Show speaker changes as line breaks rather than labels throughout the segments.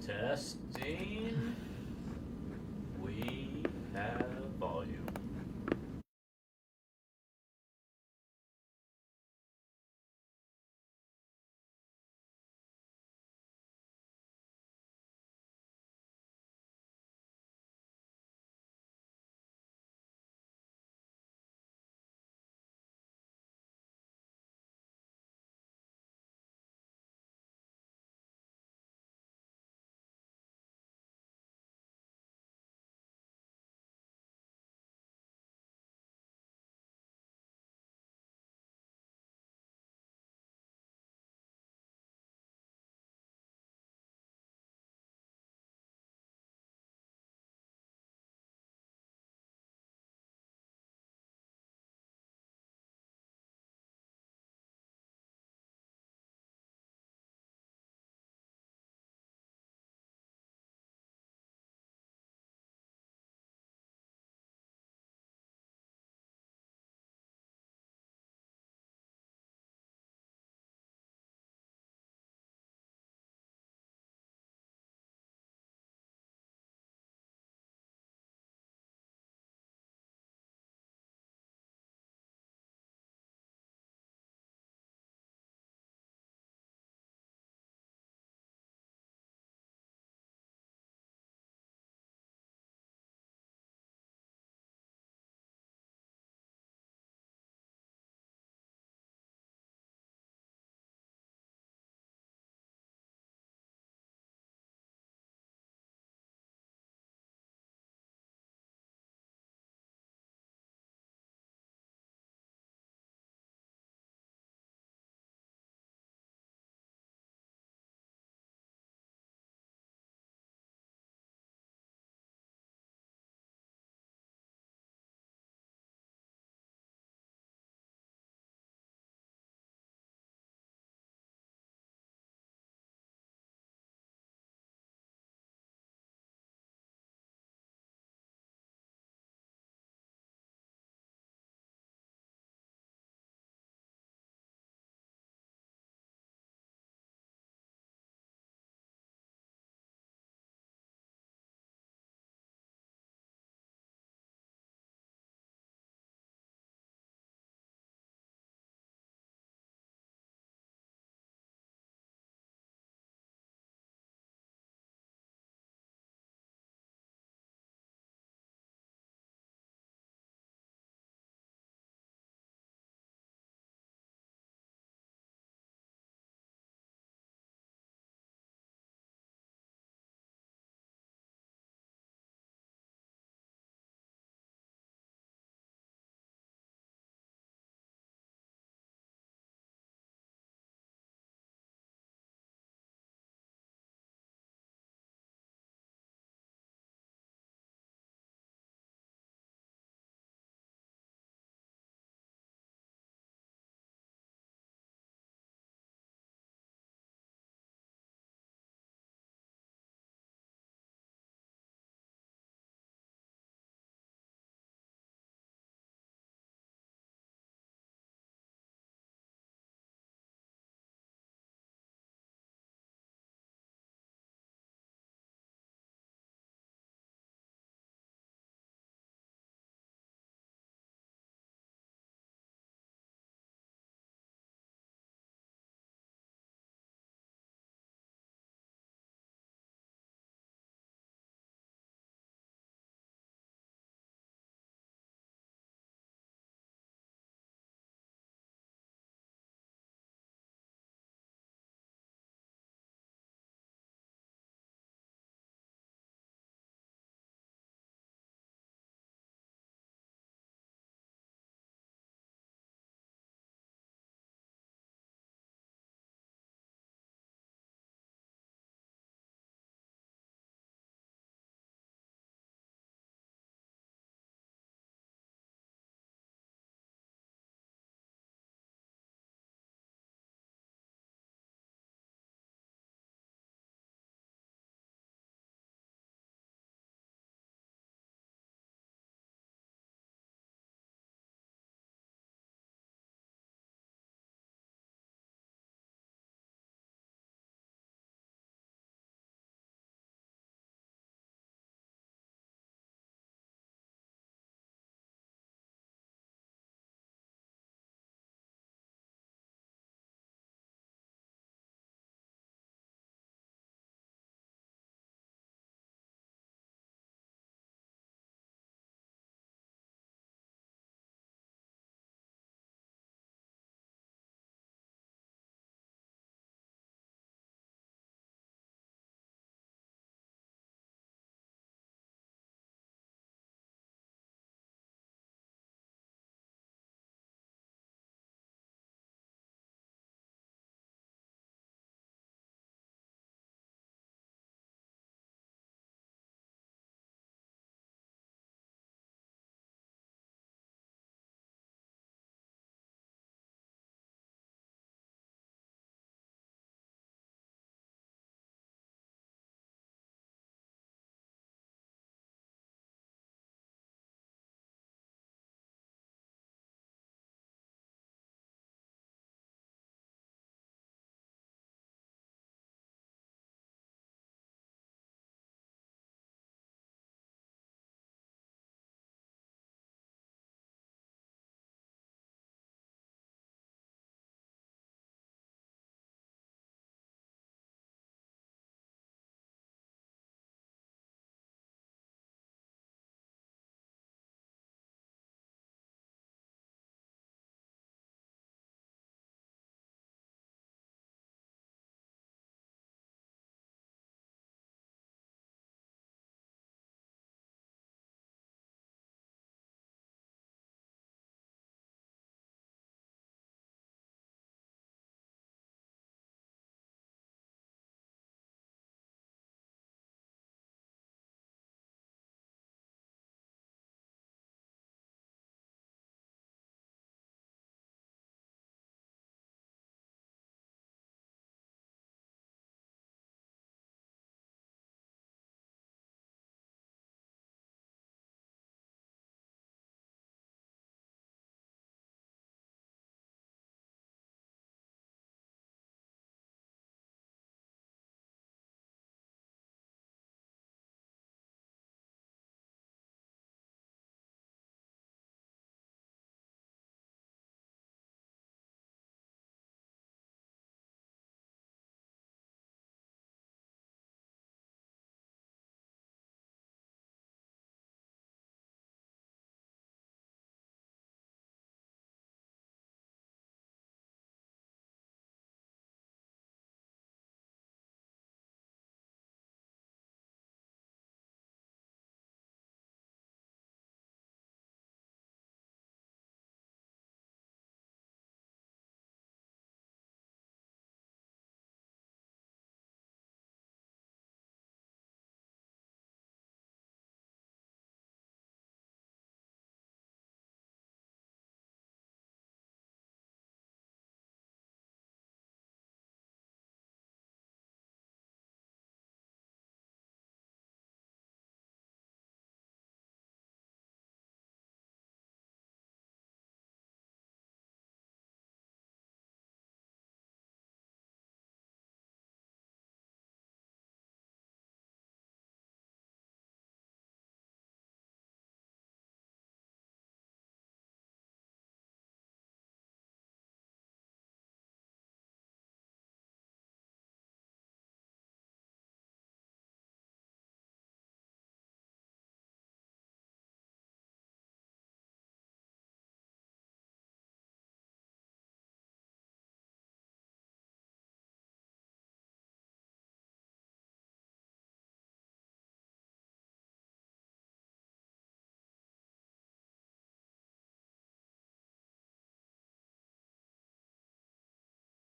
Testing. We have volume.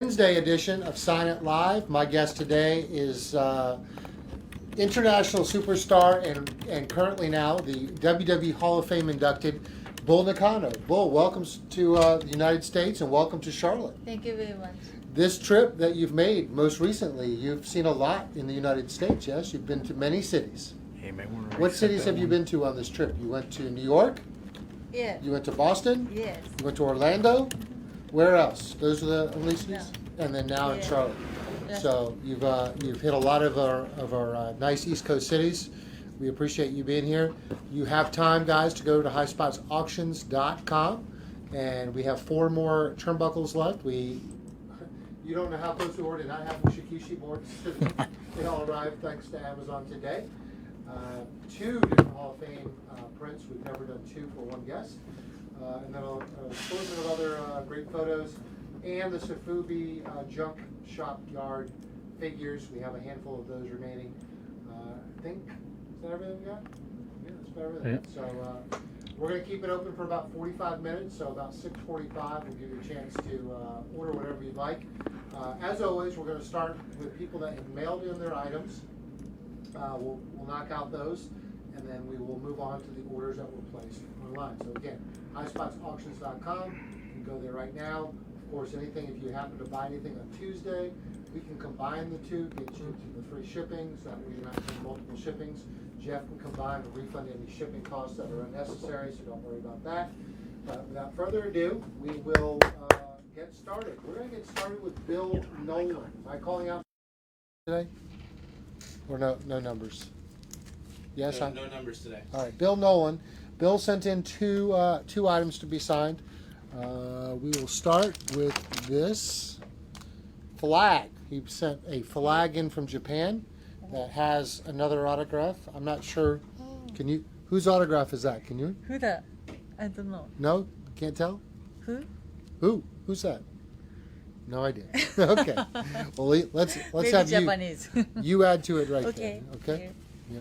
Wednesday edition of Sign It Live. My guest today is international superstar and currently now the WWE Hall of Fame inducted Bull Nakano. Bull, welcome to the United States and welcome to Charlotte.
Thank you very much.
This trip that you've made most recently, you've seen a lot in the United States, yes? You've been to many cities.
Hey, man,
what cities have you been to on this trip? You went to New York?
Yeah.
You went to Boston?
Yes.
You went to Orlando? Where else? Those are the only cities?
No.
And then now in
Yeah.
Charlotte.
Yeah.
So you've hit a lot of our nice East Coast cities. We appreciate you being here. You have time, guys, to go to highspotsauctions.com, and we have 4 more turnbuckles left. You don't know how close we were to not having Shikishi boards. They all arrived thanks to Amazon today. 2 different Hall of Fame prints. We've never done 2 for one guest. And then a assortment of other great photos. And the Sofubi junk shop yard figures. We have a handful of those remaining. I think, is that everything we got? Yeah, that's about everything.
Yeah.
So we're going to keep it open for about 45 minutes. So about 6:45, we'll give you a chance to order whatever you'd like. As always, we're going to start with people that have mailed in their items. We'll knock out those, and then we will move on to the orders that were placed online. So again, highspotsauctions.com. You can go there right now. Of course, anything, if you happen to buy anything on Tuesday, we can combine the 2, get you to the free shippings. That way you're not doing multiple shippings. Jeff can combine and refund any shipping costs that are unnecessary, so don't worry about that. But without further ado, we will get started. We're going to get started with Bill Nolan. Am I calling out today? Or no numbers? Yes,
no numbers today.
All right, Bill Nolan. Bill sent in two items to be signed. We will start with this flag. He sent a flag in from Japan that has another autograph. I'm not sure. Can you? Whose autograph is that? Can you?
Who that? I don't know.
No, can't tell.
Who?
Who's that? No idea. Okay. Well, let's
Maybe
have
Japanese.
you add to it right
Okay.
there. Okay.
Yeah.
Yeah.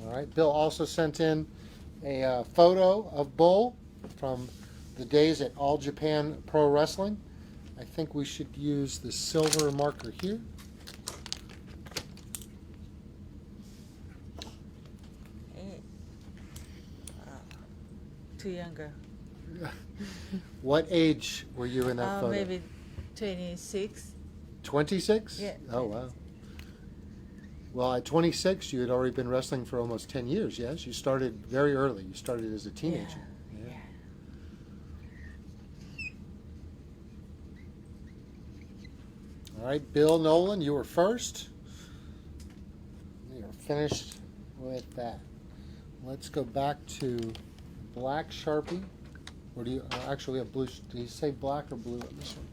All right. Bill also sent in a photo of Bull from the days at All Japan Pro Wrestling. I think we should use the silver marker here.
Too younger.
What age were you in that photo?
Maybe 26.
26?
Yeah.
Oh, wow. Well, at 26, you had already been wrestling for almost 10 years, yes? You started very early. You started as a teenager.
Yeah.
All right, Bill Nolan, you were first. You're finished with that. Let's go back to black Sharpie. Or do you actually we have blue? Do you say black or blue on this one?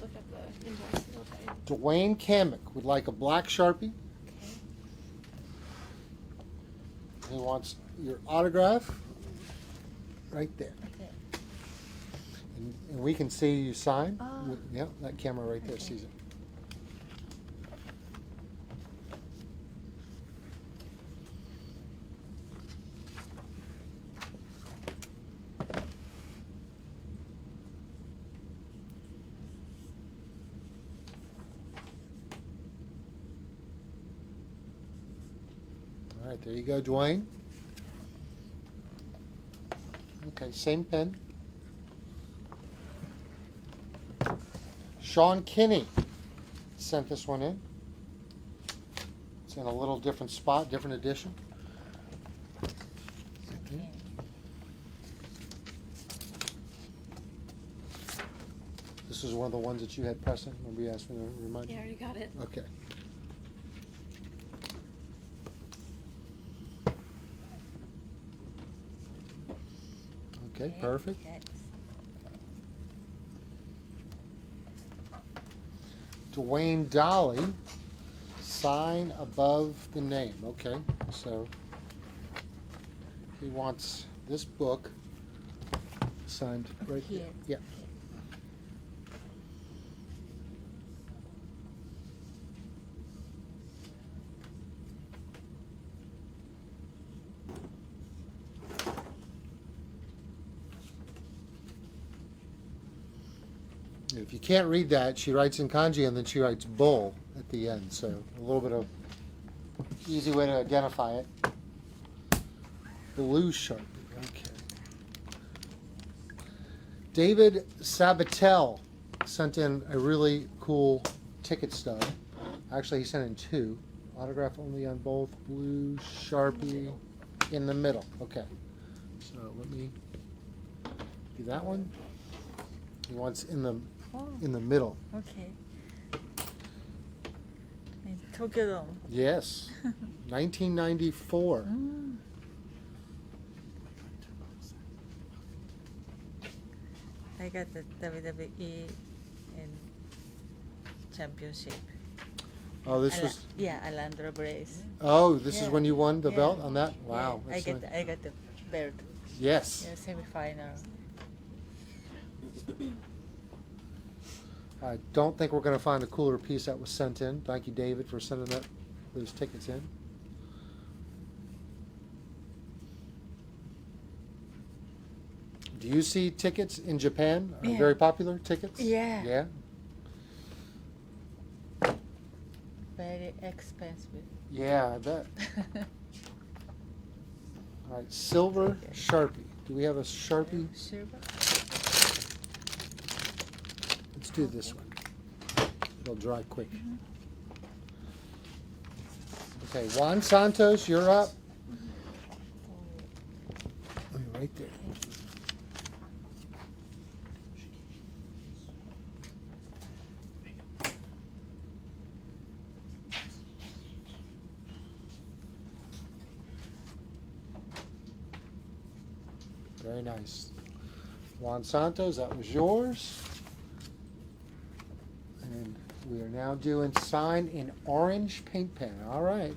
Look at the invoice. Okay.
Dwayne Kamek would like a black Sharpie. He wants your autograph right there.
Okay.
And we can see you sign.
Oh.
Yeah, that camera right there
Okay.
sees it. All right, there you go, Dwayne. Okay, same pen. Sean Kinney sent this one in. It's in a little different spot, different edition.
Okay.
This is one of the ones that you had, Preston. Remember you asked me to remind
Yeah, I
you?
already got it.
Okay. Okay, perfect.
Next.
Dwayne Dolly, sign above the name. Okay, so he wants this book signed right
Here.
there. Yeah. If you can't read that, she writes in kanji and then she writes bull at the end. So a little bit of easy way to identify it. Blue Sharpie. Okay. David Sabatel sent in a really cool ticket stub. Actually, he sent in 2. Autograph only on both. Blue Sharpie in the middle. Okay. So let me do that one. He wants in the middle.
Okay. In Tokyo Dome.
Yes. 1994.
I got the WWE and championship.
Oh, this was.
Yeah, Alejandro Brace.
Oh, this is
Yeah.
when you won the
Yeah.
belt on that. Wow.
Yeah,
that's nice.
I got the belt.
Yes.
Yeah, semi-final.
I don't think we're going to find a cooler piece that was sent in. Thank you, David, for sending those tickets in. Do you see tickets in Japan? Are
Yeah.
very popular tickets?
Yeah.
Yeah?
Very expensive.
Yeah, I bet. All right, silver Sharpie. Do we have a Sharpie?
Silver.
Let's do this one. It'll dry quick. Okay, Juan Santos, you're up. Oh, you're right there. Very nice. Juan Santos, that was yours. And we are now doing sign in orange paint pen. All right.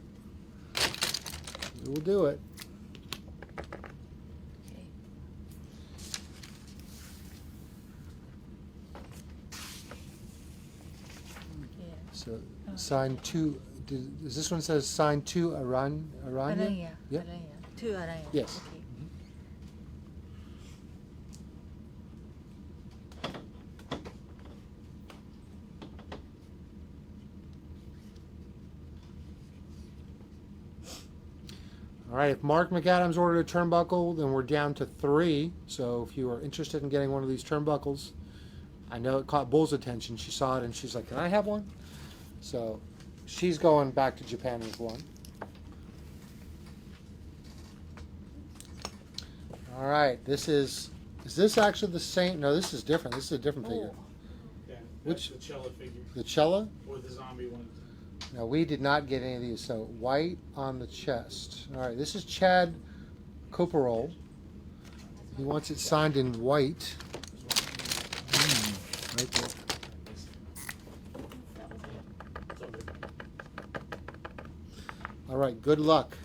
We will do it.
Okay. Yeah.
So sign two. Does this one says sign to Aranya?
Aranya.
Yeah.
Aranya. 2 Aranya.
Yes.
Okay.
All right, if Mark McAdams ordered a turnbuckle, then we're down to 3. So if you are interested in getting one of these turnbuckles, I know it caught Bull's attention. She saw it and she's like, "Can I have one?" So she's going back to Japan with one. All right, is this actually the same? No, this is different. This is a different figure.
Yeah,
Which-
that's the Cella figure,
The Cella?
or the zombie one.
No, we did not get any of these. So white on the chest. All right, this is Chad Coperole. He wants it signed in white. Right there.
That was it.
It's all good.
All right, good luck.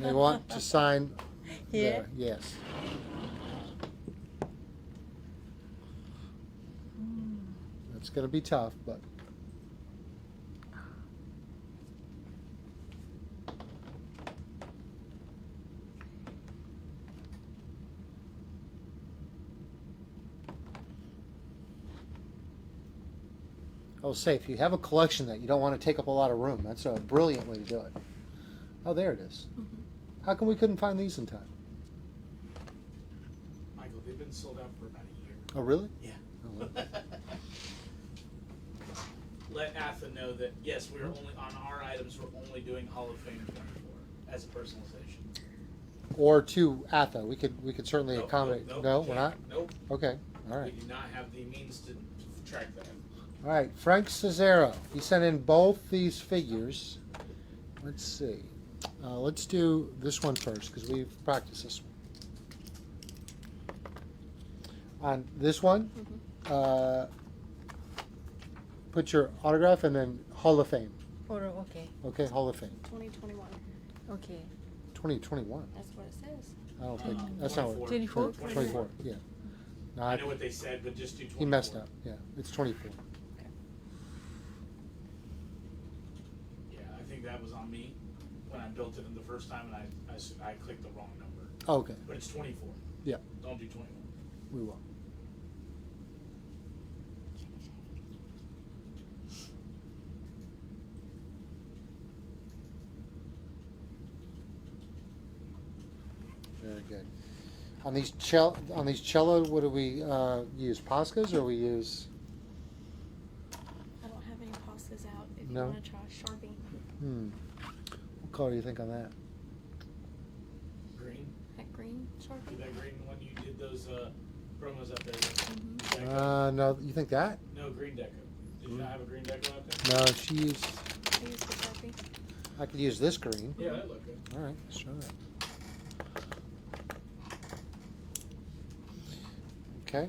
They want to sign
Here?
there. Yes. It's going to be tough, but. Oh, say, if you have a collection that you don't want to take up a lot of room, that's a brilliant way to do it. Oh, there it is. How come we couldn't find these in time?
Michael, they've been sold out for about a year.
Oh, really?
Yeah.
Oh, well.
Let Atha know that, yes, we're only, on our items, we're only doing Hall of Fame 24 as a personalization.
Or to Atha. We could certainly
Nope,
accommodate.
nope,
No,
nope,
we're not?
Nope.
Okay. All right.
We do not have the means to track that.
All right. Frank Cesaro. He sent in both these figures. Let's see. Let's do this one first because we've practiced this one. On this one, put your autograph and then Hall of Fame.
Okay.
Okay, Hall of Fame.
2021.
Okay.
That's
2021.
what it says.
I don't think that's not what.
24?
24. Yeah. No,
I know what they said, but just do 24.
he messed up. Yeah, it's 24.
Yeah, I think that was on me when I built it in the first time, and I clicked the wrong number.
Okay,
But it's 24.
Yeah.
Don't do 21.
we will. On these cello, what do we use? Poscas or we use?
I don't have any pastas out. If
No?
you want to try Sharpie.
What color do you think on that?
Green.
That green Sharpie.
That green one you did those promos up there.
Mm-hmm.
Deco.
No, you think that?
No, green deco. Did you not have a green deco out there?
No, she used.
I used the Sharpie.
I could use this green.
Yeah, that looked good.
All right, let's try that. Okay.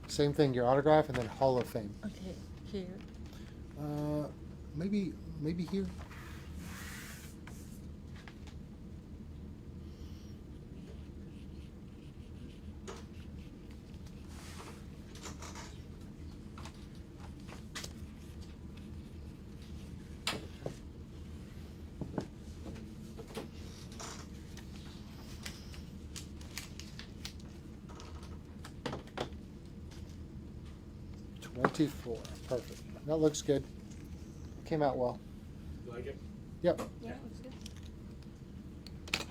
Same thing, your autograph and then Hall of Fame.
Okay. Here.
Maybe here. $24. Perfect. That looks good. Came out well.
You like it?
Yep.
Yeah, it looks good.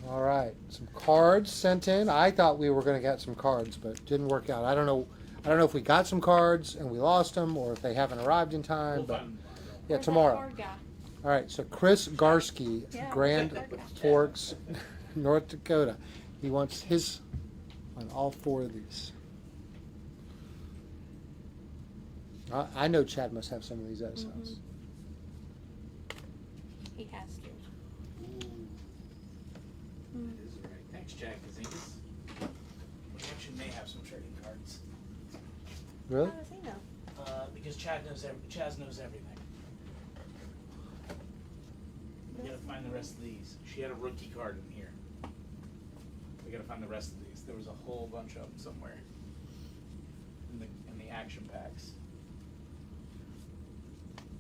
All right. Some cards sent in. I thought we were going to get some cards, but didn't work out. I don't know if we got some cards and we lost them, or if they haven't arrived in time.
We'll
But
find them.
yeah,
Where's that
tomorrow.
card guy?
All right. So Chris Garsky,
Yeah,
Grand
where's that card guy?
Forks, North Dakota. He wants his on all 4 of these. I know Chad must have some of these at his house.
He has to.
Ooh,
Mm.
that is right. Thanks, Jack Kazingas. We actually may have some trading cards.
Really?
How does he know?
Because Chaz knows everything. We gotta find the rest of these. She had a rookie card in here. We gotta find the rest of these. There was a whole bunch of them somewhere in the action packs.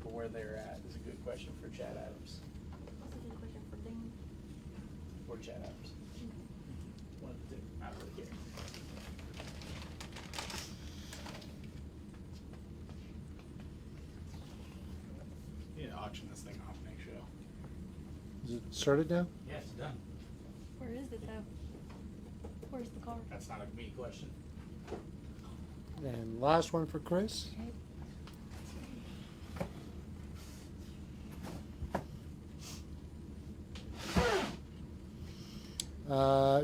But where they're at is a good question for Chad Adams.
That's a good question for Dean.
Or Chad Adams. One of the two. I don't really care. You need to auction this thing off next show.
Is it started now?
Yeah, it's done.
Where is it though? Where's the card?
That's not a me question.
And last one for Chris.
Okay.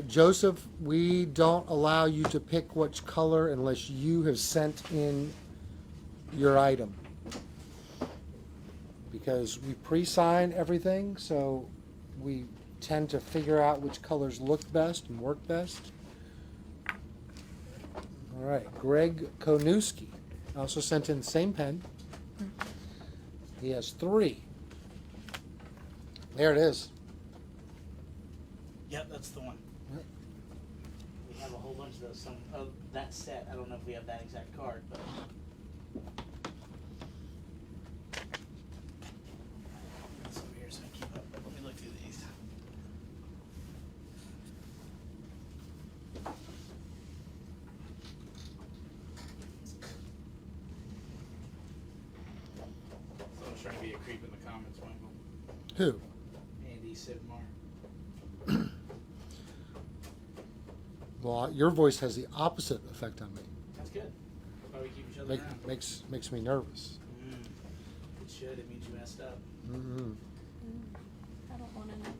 Joseph, we don't allow you to pick which color unless you have sent in your item. Because we pre-sign everything, so we tend to figure out which colors look best and work best. All right, Greg Konuski also sent in the same pen. He has 3. There it is.
Yep, that's the one.
Yep.
We have a whole bunch of those. Some of that set. I don't know if we have that exact card, but some here so I keep up. But let me look through these. Someone's trying to be a creep in the comments, Michael.
Who?
Andy Sidmar.
Well, your voice has the opposite effect on me.
That's good. That's why we keep each other around.
Makes me nervous.
It should. It means you messed up.
Mm-hmm.
I don't want to know.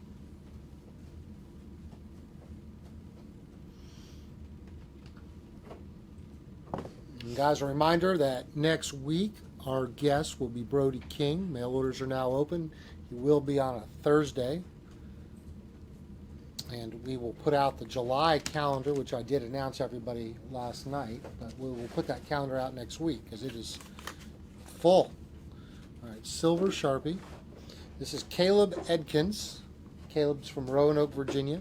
And guys, a reminder that next week our guest will be Brody King. Mail orders are now open. He will be on a Thursday. And we will put out the July calendar, which I did announce everybody last night. But we will put that calendar out next week because it is full. All right, Silver Sharpie. This is Caleb Edkins. Caleb's from Roanoke, Virginia.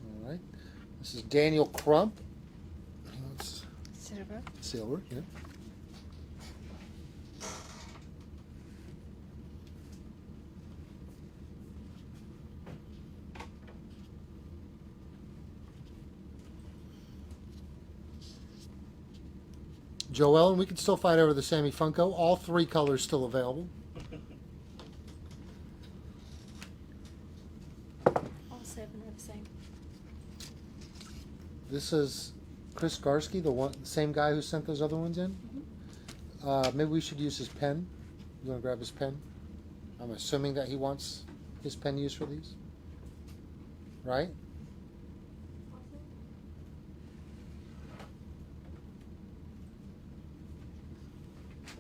All right. This is Daniel Crump. Let's
Silver.
Silver, yeah. Joel, and we can still fight over the Sammy Funko. All 3 colors still available.
All 7 are the same.
This is Chris Garsky, the same guy who sent those other ones in. Maybe we should use his pen. You want to grab his pen? I'm assuming that he wants his pen used for these, right?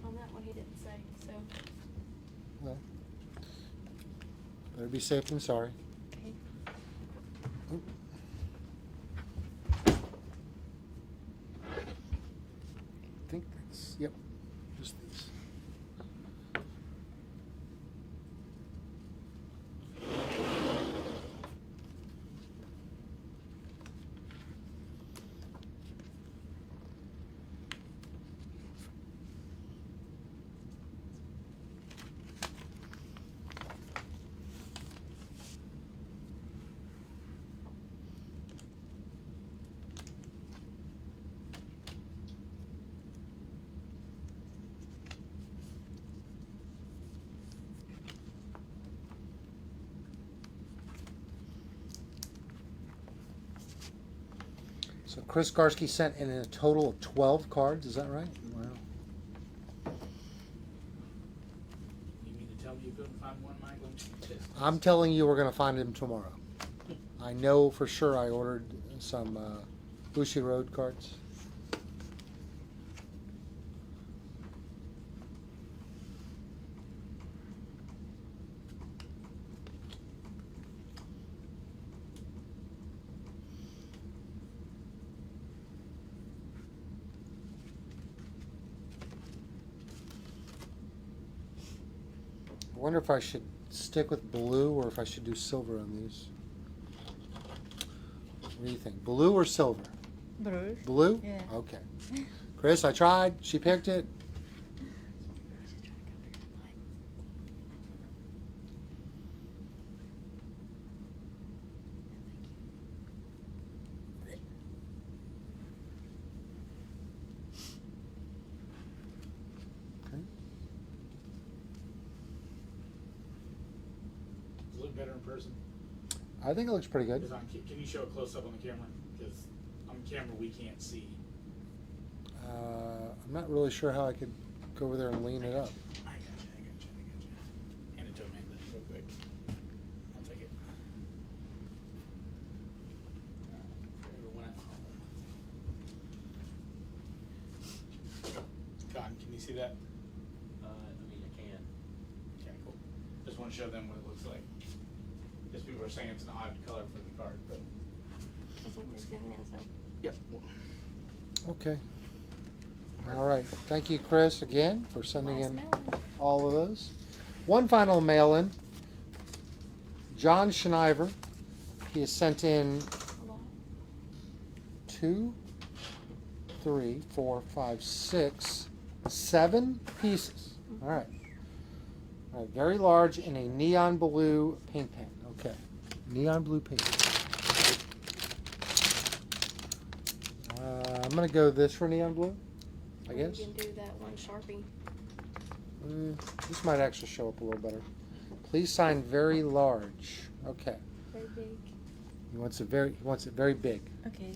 On that one, he didn't say, so.
Well, better be safe than sorry.
Okay.
Oop. I think that's, yep, just these. So Chris Garsky sent in a total of 12 cards, is that right? Wow.
You mean to tell me you couldn't find one, Michael?
I'm telling you we're going to find him tomorrow. I know for sure I ordered some Bushi Road cards. I wonder if I should stick with blue or if I should do silver on these. What do you think? Blue or silver?
Blue.
Blue?
Yeah.
Okay. Chris, I tried. She picked it. Okay.
Does it look better in person?
I think it looks pretty good.
Can you show a close up on the camera? Because on camera we can't see.
I'm not really sure how I could go over there and lean it up.
I got you. Hand it to him, real quick. I'll take it. Everyone at home. Cotton, can you see that?
I mean, I can.
Okay, cool. Just want to show them what it looks like. Because people are saying it's an odd color for the card, but.
That's what we're scanning now, so.
Yep.
Okay. All right. Thank you, Chris, again, for sending
Last
in
mail-in.
all of those. One final mail-in. John Schneiver. He has sent in
A lot.
2, 3, 4, 5, 6, 7 pieces. All right. All right. Very large in a neon blue paint pen. Okay. Neon blue paint pen. I'm going to go this for neon blue, I guess.
You can do that one Sharpie.
This might actually show up a little better. Please sign very large. Okay.
Very big.
He wants it very big.
Okay.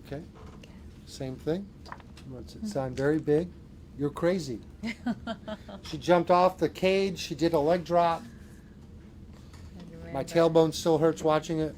Okay. Same thing. He wants it signed very big. You're crazy. She jumped off the cage. She did a leg drop. My tailbone still hurts watching it.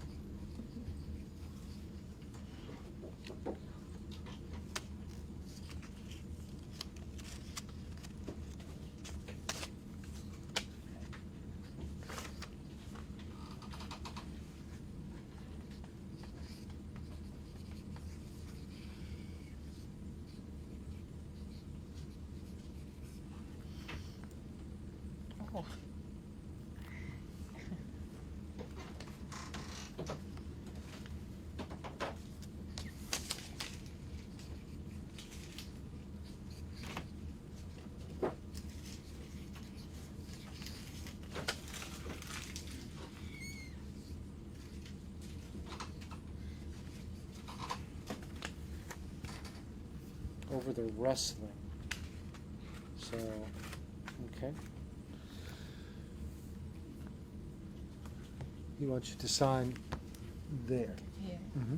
over the wrestling. So, okay. He wants you to sign there.
Here.
Mm-hmm.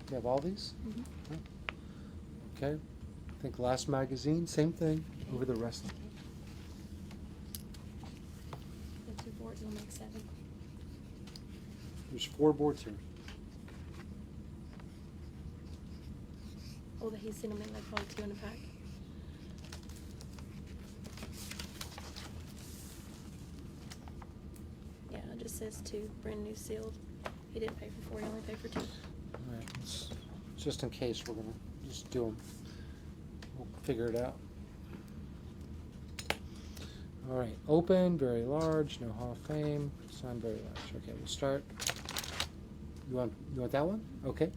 You have all these?
Mhm.
Okay. I think last magazine, same thing,
Okay.
over the wrestling.
The 2 boards will make 7.
There's 4 boards here.
Oh, that he's sent them in like probably 2 in a pack. Yeah, it just says 2, brand new sealed. He didn't pay for 4, he only paid for 2.
All right, just in case, we're gonna just do them. We'll figure it out. All right, open, very large, no Hall of Fame, sign very large. Okay, we'll start. You want that one? Okay.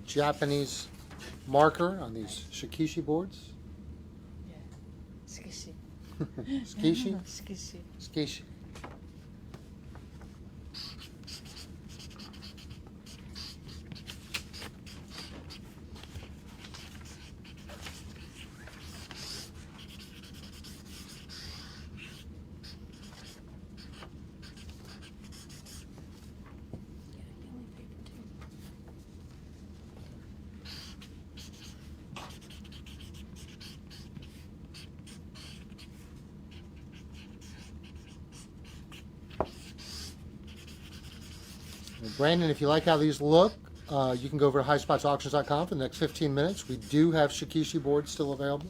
Japanese marker on these Shikishi boards.
Shikishi.
Shikishi?
Shikishi.
Shikishi.
Yeah, he only paid for 2.
Well, Brandon, if you like how these look, you can go over to highspotsauctions.com for the next 15 minutes. We do have Shikishi boards still available.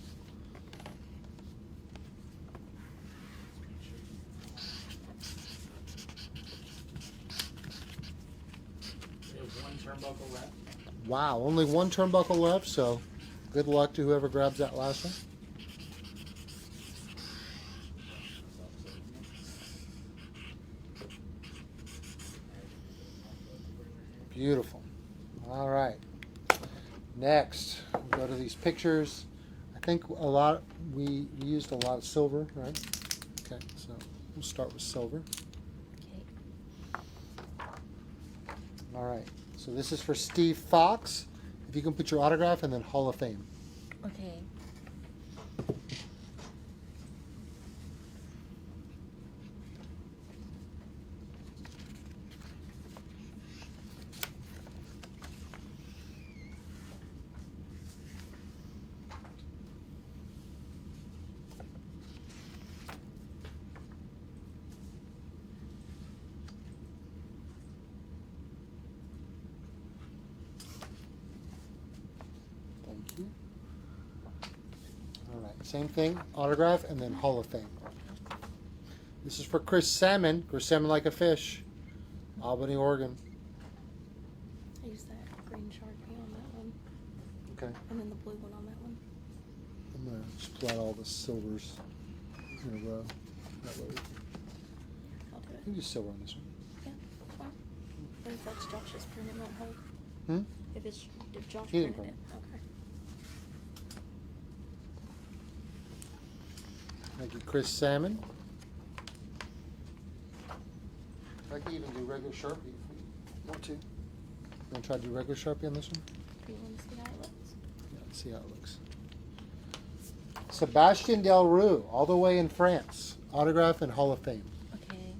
We have 1 turnbuckle left.
Wow, only 1 turnbuckle left, so good luck to whoever grabs that last one. Beautiful. All right. Next, we'll go to these pictures. I think we used a lot of silver, right? Okay, so we'll start with silver.
Okay.
All right. So this is for Steve Fox. If you can put your autograph and then Hall of Fame.
Okay.
Thank you. All right. Same thing, autograph and then Hall of Fame. This is for Chris Salmon. Chris Salmon like a fish. Albany, Oregon.
I used that green Sharpie on that one,
Okay.
and then the blue one on that one.
I'm going to splat all the silvers in a row. That way.
I'll do
You
it.
can use silver on this one.
Yeah, that's fine. But if that's Josh's print, it won't hold.
Hmm?
If Josh
He didn't
printed it, okay.
Thank you, Chris Salmon. I can even do regular Sharpie if we want to. You want to try to do regular Sharpie on this one?
Do you want to see how it looks?
Yeah, let's see how it looks. Sebastian Del Rue, all the way in France. Autograph and Hall of Fame.
Okay.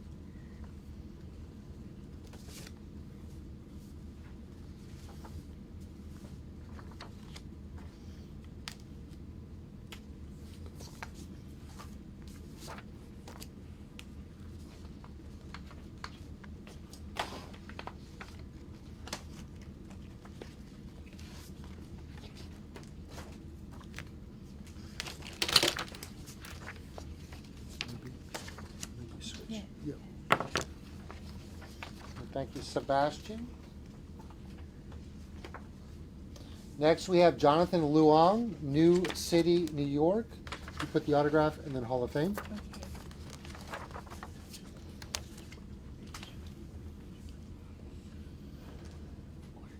Maybe switch.
Yeah.
And thank you, Sebastian. Next, we have Jonathan Luong, New City, New York. You put the autograph and then Hall of Fame.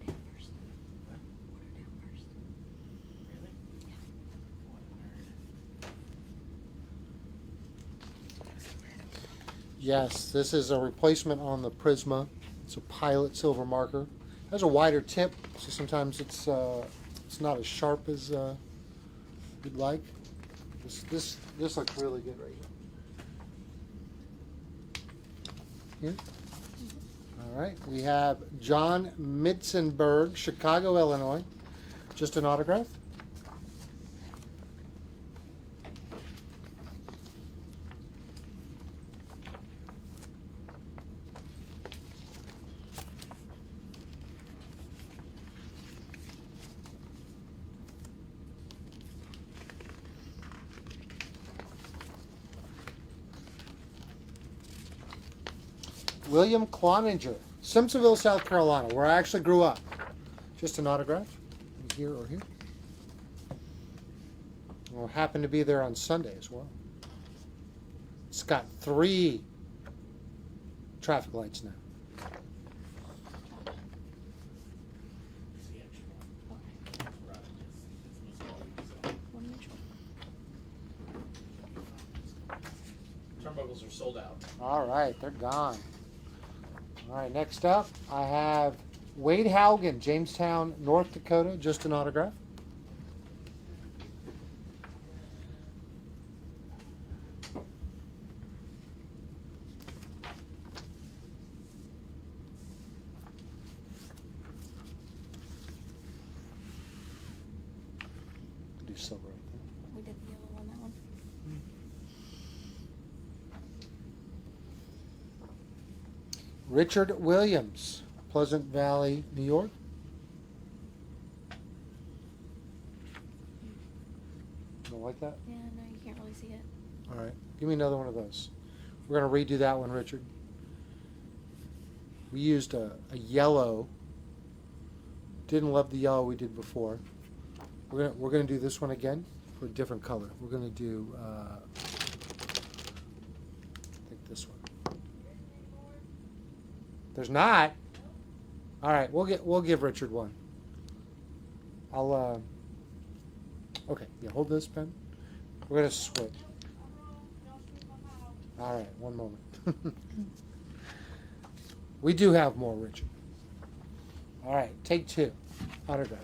Okay.
Really? What a nerd.
Yes, this is a replacement on the Prisma. It's a Pilot silver marker. It has a wider tip, so sometimes it's not as sharp as you'd like. This looks really good right here. Here. All right, we have John Mitzenberg, Chicago, Illinois. Just an autograph. William Cloninger, Simpsonville, South Carolina, where I actually grew up. Just an autograph, here or here. We'll happen to be there on Sunday as well. It's got 3 traffic lights now.
It's the extra one. Right, it's misquoted,
One Mitchell.
so. Turnbuckles are sold out.
All right, they're gone. All right, next up, I have Wade Haugen, Jamestown, North Dakota, just an autograph. Do silver right there.
We did the yellow on that one.
Richard Williams, Pleasant Valley, New York. You don't like that?
Yeah, no, you can't really see it.
All right, give me another one of those. We're going to redo that one, Richard. We used a yellow. Didn't love the yellow we did before. We're gonna do this one again for a different color. We're gonna do I think this one. There's not. All right, we'll give Richard one. I'll okay, yeah, hold this pen. We're gonna switch. All right, one moment. We do have more, Richard. All right, take 2. Autograph.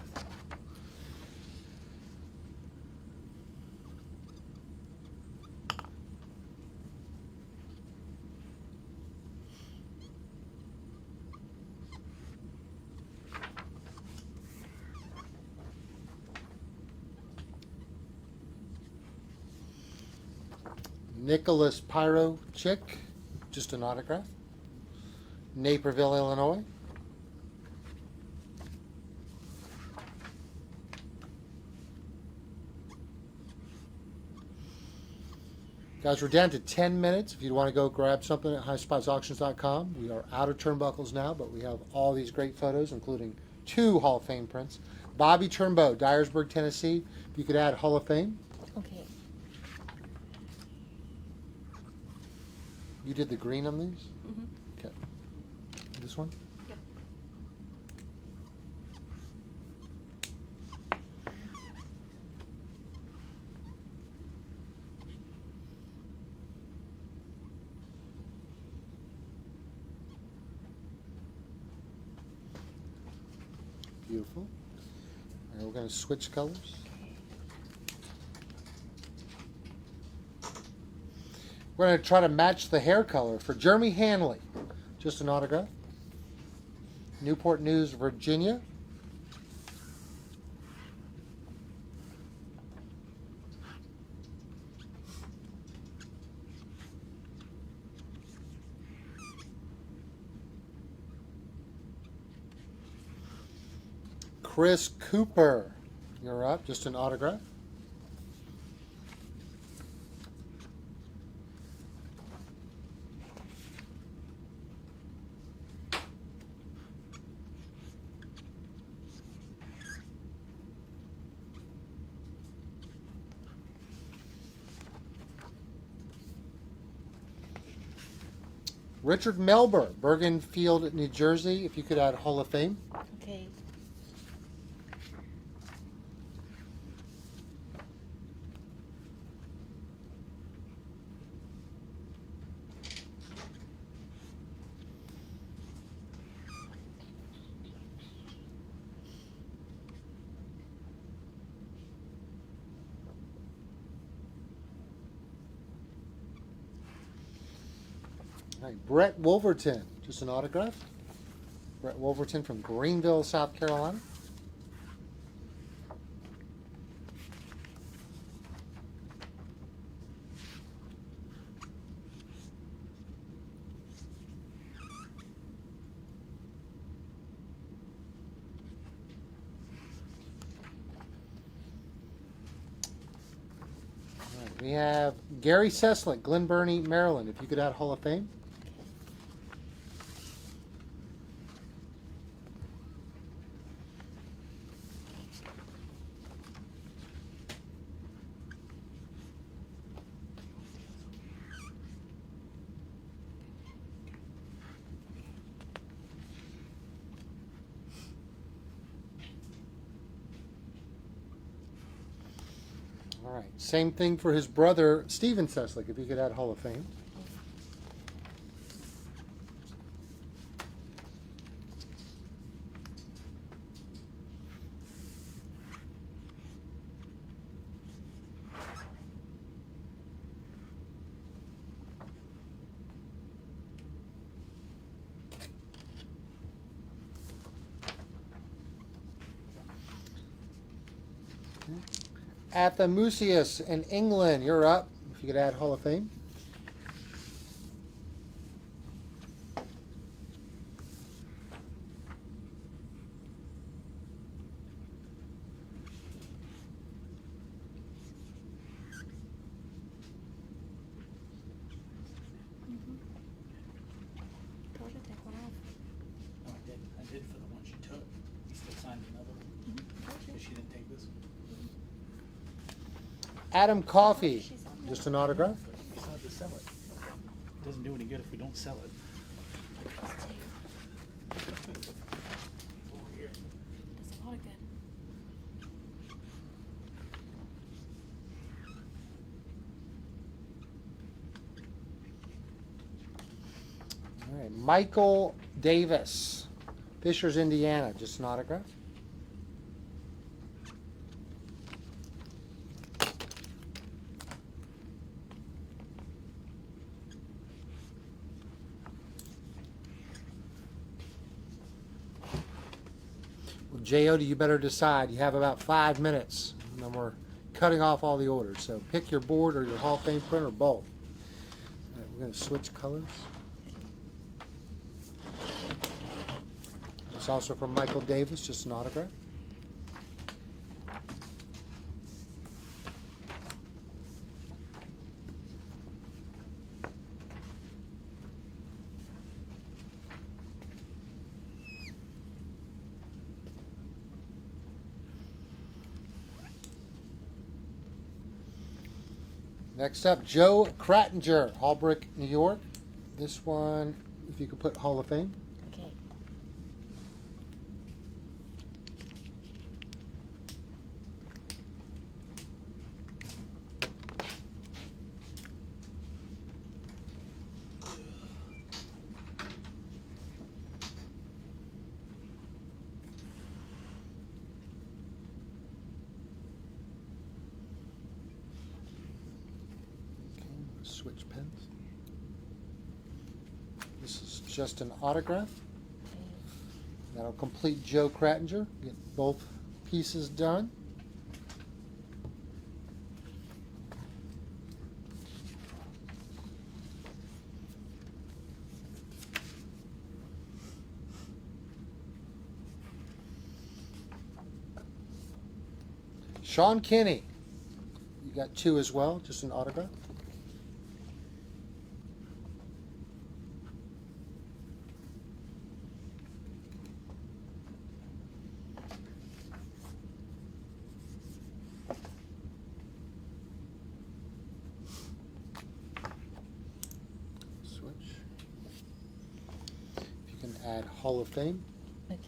Nicholas Pyro Chick, just an autograph. Naperville, Illinois. Guys, we're down to 10 minutes. If you want to go grab something at highspotsauctions.com. We are out of turnbuckles now, but we have all these great photos, including 2 Hall of Fame prints. Bobby Turnbow, Dyersburg, Tennessee. If you could add Hall of Fame.
Okay.
You did the green on these?
Mm-hmm.
Okay. This one?
Yep.
Beautiful. All right, we're going to switch colors. We're going to try to match the hair color for Jeremy Hanley. Just an autograph. Newport News, Virginia. Chris Cooper, you're up. Just an autograph. Richard Melber, Bergen Field, New Jersey. If you could add Hall of Fame.
Okay.
All right, Brett Wolverton, just an autograph. Brett Wolverton from Greenville, South Carolina. All right, we have Gary Seslick, Glen Burnie, Maryland. If you could add Hall of Fame. All right, same thing for his brother, Steven Seslick, if you could add Hall of Fame. Athamusius in England, you're up. If you could add Hall of Fame.
Told you to take one off.
No, I did. I did for the one she took. You still signed another one. But she didn't take this one.
Adam Coffey,
She's on there.
just an autograph.
We still have to sell it. It doesn't do any good if we don't sell it. Over here.
That's a lot of good.
All right, Michael Davis, Fishers, Indiana, just an autograph. Well, J.O., you better decide. You have about 5 minutes, and then we're cutting off all the orders. So pick your board or your Hall of Fame print or both. All right, we're going to switch colors. It's also from Michael Davis, just an autograph. Next up, Joe Krattinger, Albrecht, New York. This one, if you could put Hall of Fame.
Okay.
Okay, switch pens. This is just an autograph.
Okay.
That'll complete Joe Krattinger. Get both pieces done. Sean Kinney. You got 2 as well, just an autograph. Switch. add Hall of Fame.
Okay.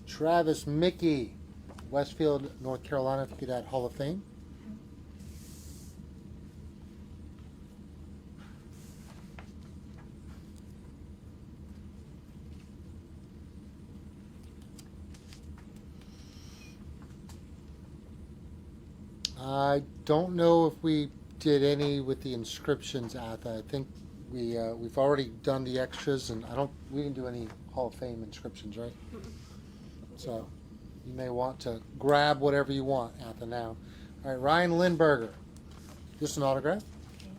Travis Mickey, Westfield, North Carolina, if you could add Hall of Fame. I don't know if we did any with the inscriptions, Atha. I think we've already done the extras, and we didn't do any Hall of Fame inscriptions, right? So you may want to grab whatever you want, Atha, now. All right, Ryan Lindberger, just an autograph.
Okay.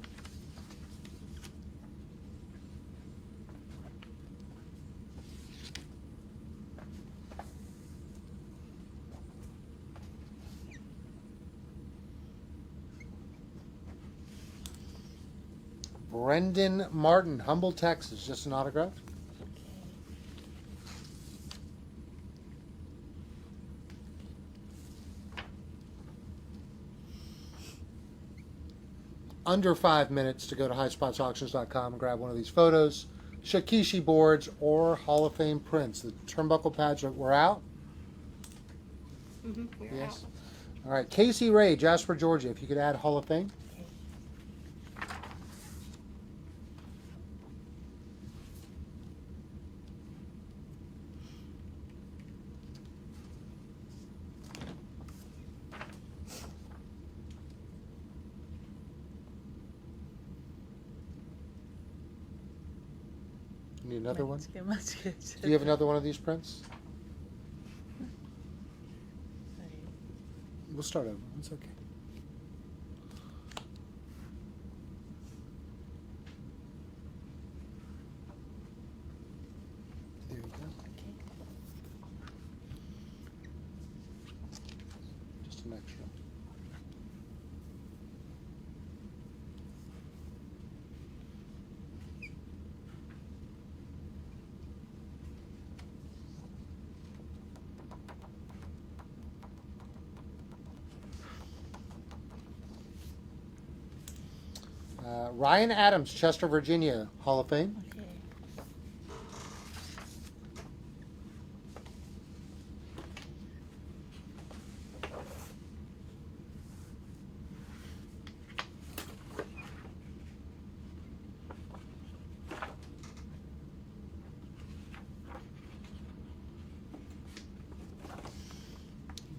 Brendan Martin, Humble, Texas, just an autograph.
Okay.
Under 5 minutes to go to highspotsauctions.com and grab one of these photos. Shikishi boards or Hall of Fame prints. The turnbuckle pads were out.
Mm-hmm. We're
Yes.
out.
All right, Casey Ray, Jasper, Georgia. If you could add Hall of Fame.
Okay.
You need another one?
Much good.
Do you have another one of these prints?
Sorry.
We'll start over. It's okay. There you go.
Okay.
Just an extra. Ryan Adams, Chester, Virginia, Hall of Fame.
Okay.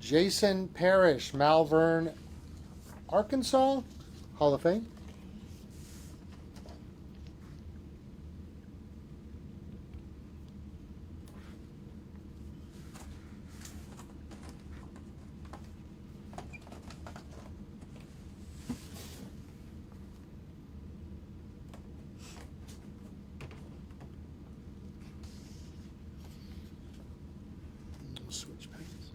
Jason Parrish, Malvern, Arkansas, Hall of Fame. Switch pages.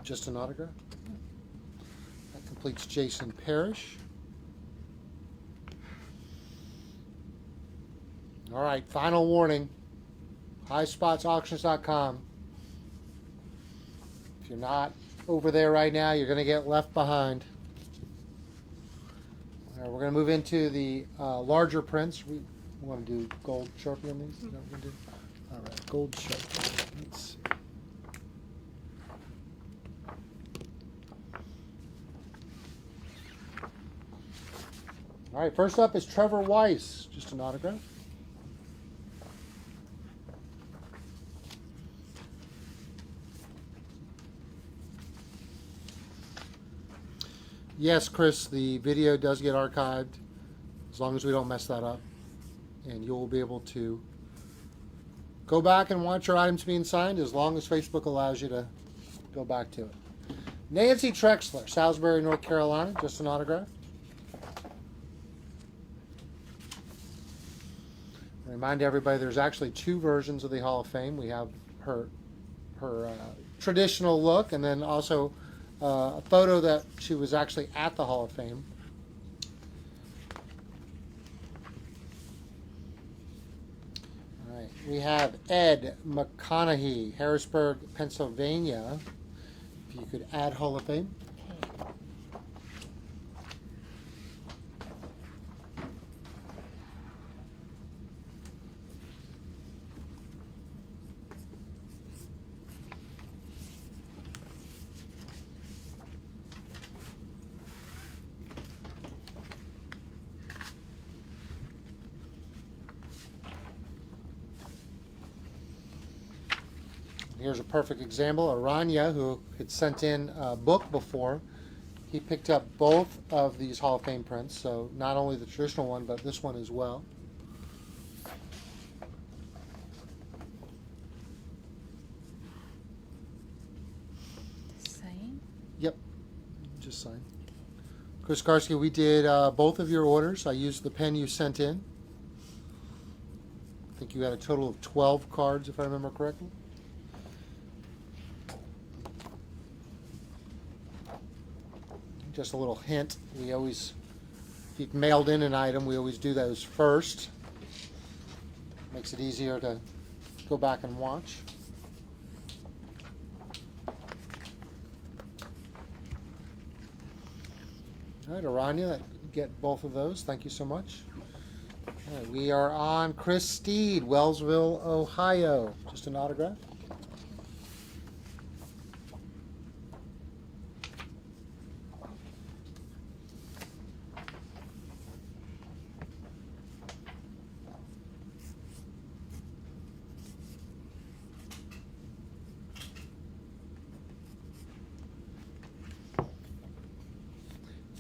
Just an autograph. That completes Jason Parrish. All right, final warning. highspotsauctions.com. If you're not over there right now, you're going to get left behind. All right, we're going to move into the larger prints. We want to do gold Sharpie on these? Is that what we're going to do? All right, gold Sharpie. Let's see. All right, first up is Trevor Weiss. Just an autograph. Yes, Chris, the video does get archived as long as we don't mess that up. And you'll be able to go back and watch your items being signed as long as Facebook allows you to go back to it. Nancy Trexler, Salisbury, North Carolina, just an autograph. Remind everybody there's actually two versions of the Hall of Fame. We have her traditional look, and then also a photo that she was actually at the Hall of Fame. All right, we have Ed McConaughey, Harrisburg, Pennsylvania. If you could add Hall of Fame. Here's a perfect example. Aranya, who had sent in a book before, he picked up both of these Hall of Fame prints, so not only the traditional one, but this one as well.
Same.
Yep, just sign. Chris Karski, we did both of your orders. I used the pen you sent in. I think you had a total of 12 cards, if I remember correctly. Just a little hint, we always, if you've mailed in an item, we always do those first. Makes it easier to go back and watch. All right, Aranya, get both of those. Thank you so much. All right, we are on Chris Steed, Wellsville, Ohio. Just an autograph.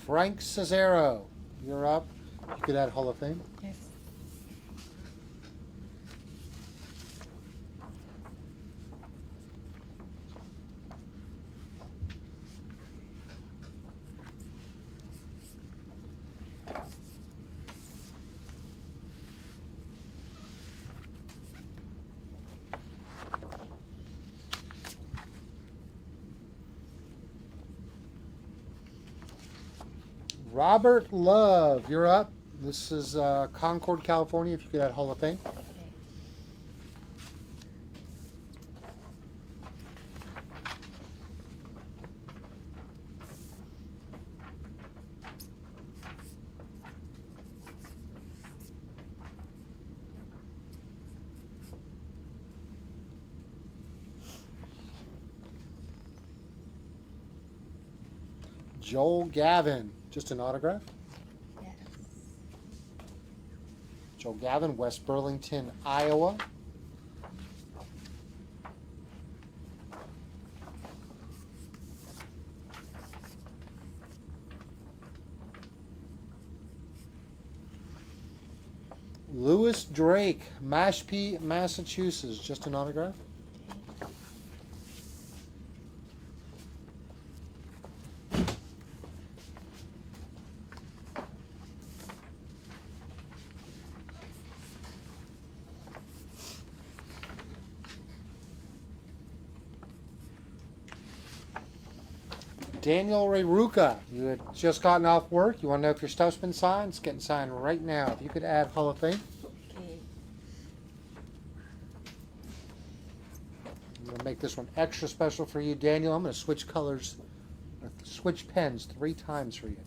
Frank Cesaro, you're up. You could add Hall of Fame.
Yes.
Robert Love, you're up. This is Concord, California. If you could add Hall of Fame. Joel Gavin, just an autograph.
Yes.
Joel Gavin, West Burlington, Iowa. Lewis Drake, Mashpee, Massachusetts, just an autograph. Daniel Ray Ruka, you had just gotten off work. You want to know if your stuff's been signed? It's getting signed right now. If you could add Hall of Fame.
Okay.
I'm going to make this one extra special for you, Daniel. I'm going to switch colors, switch pens 3 times for you.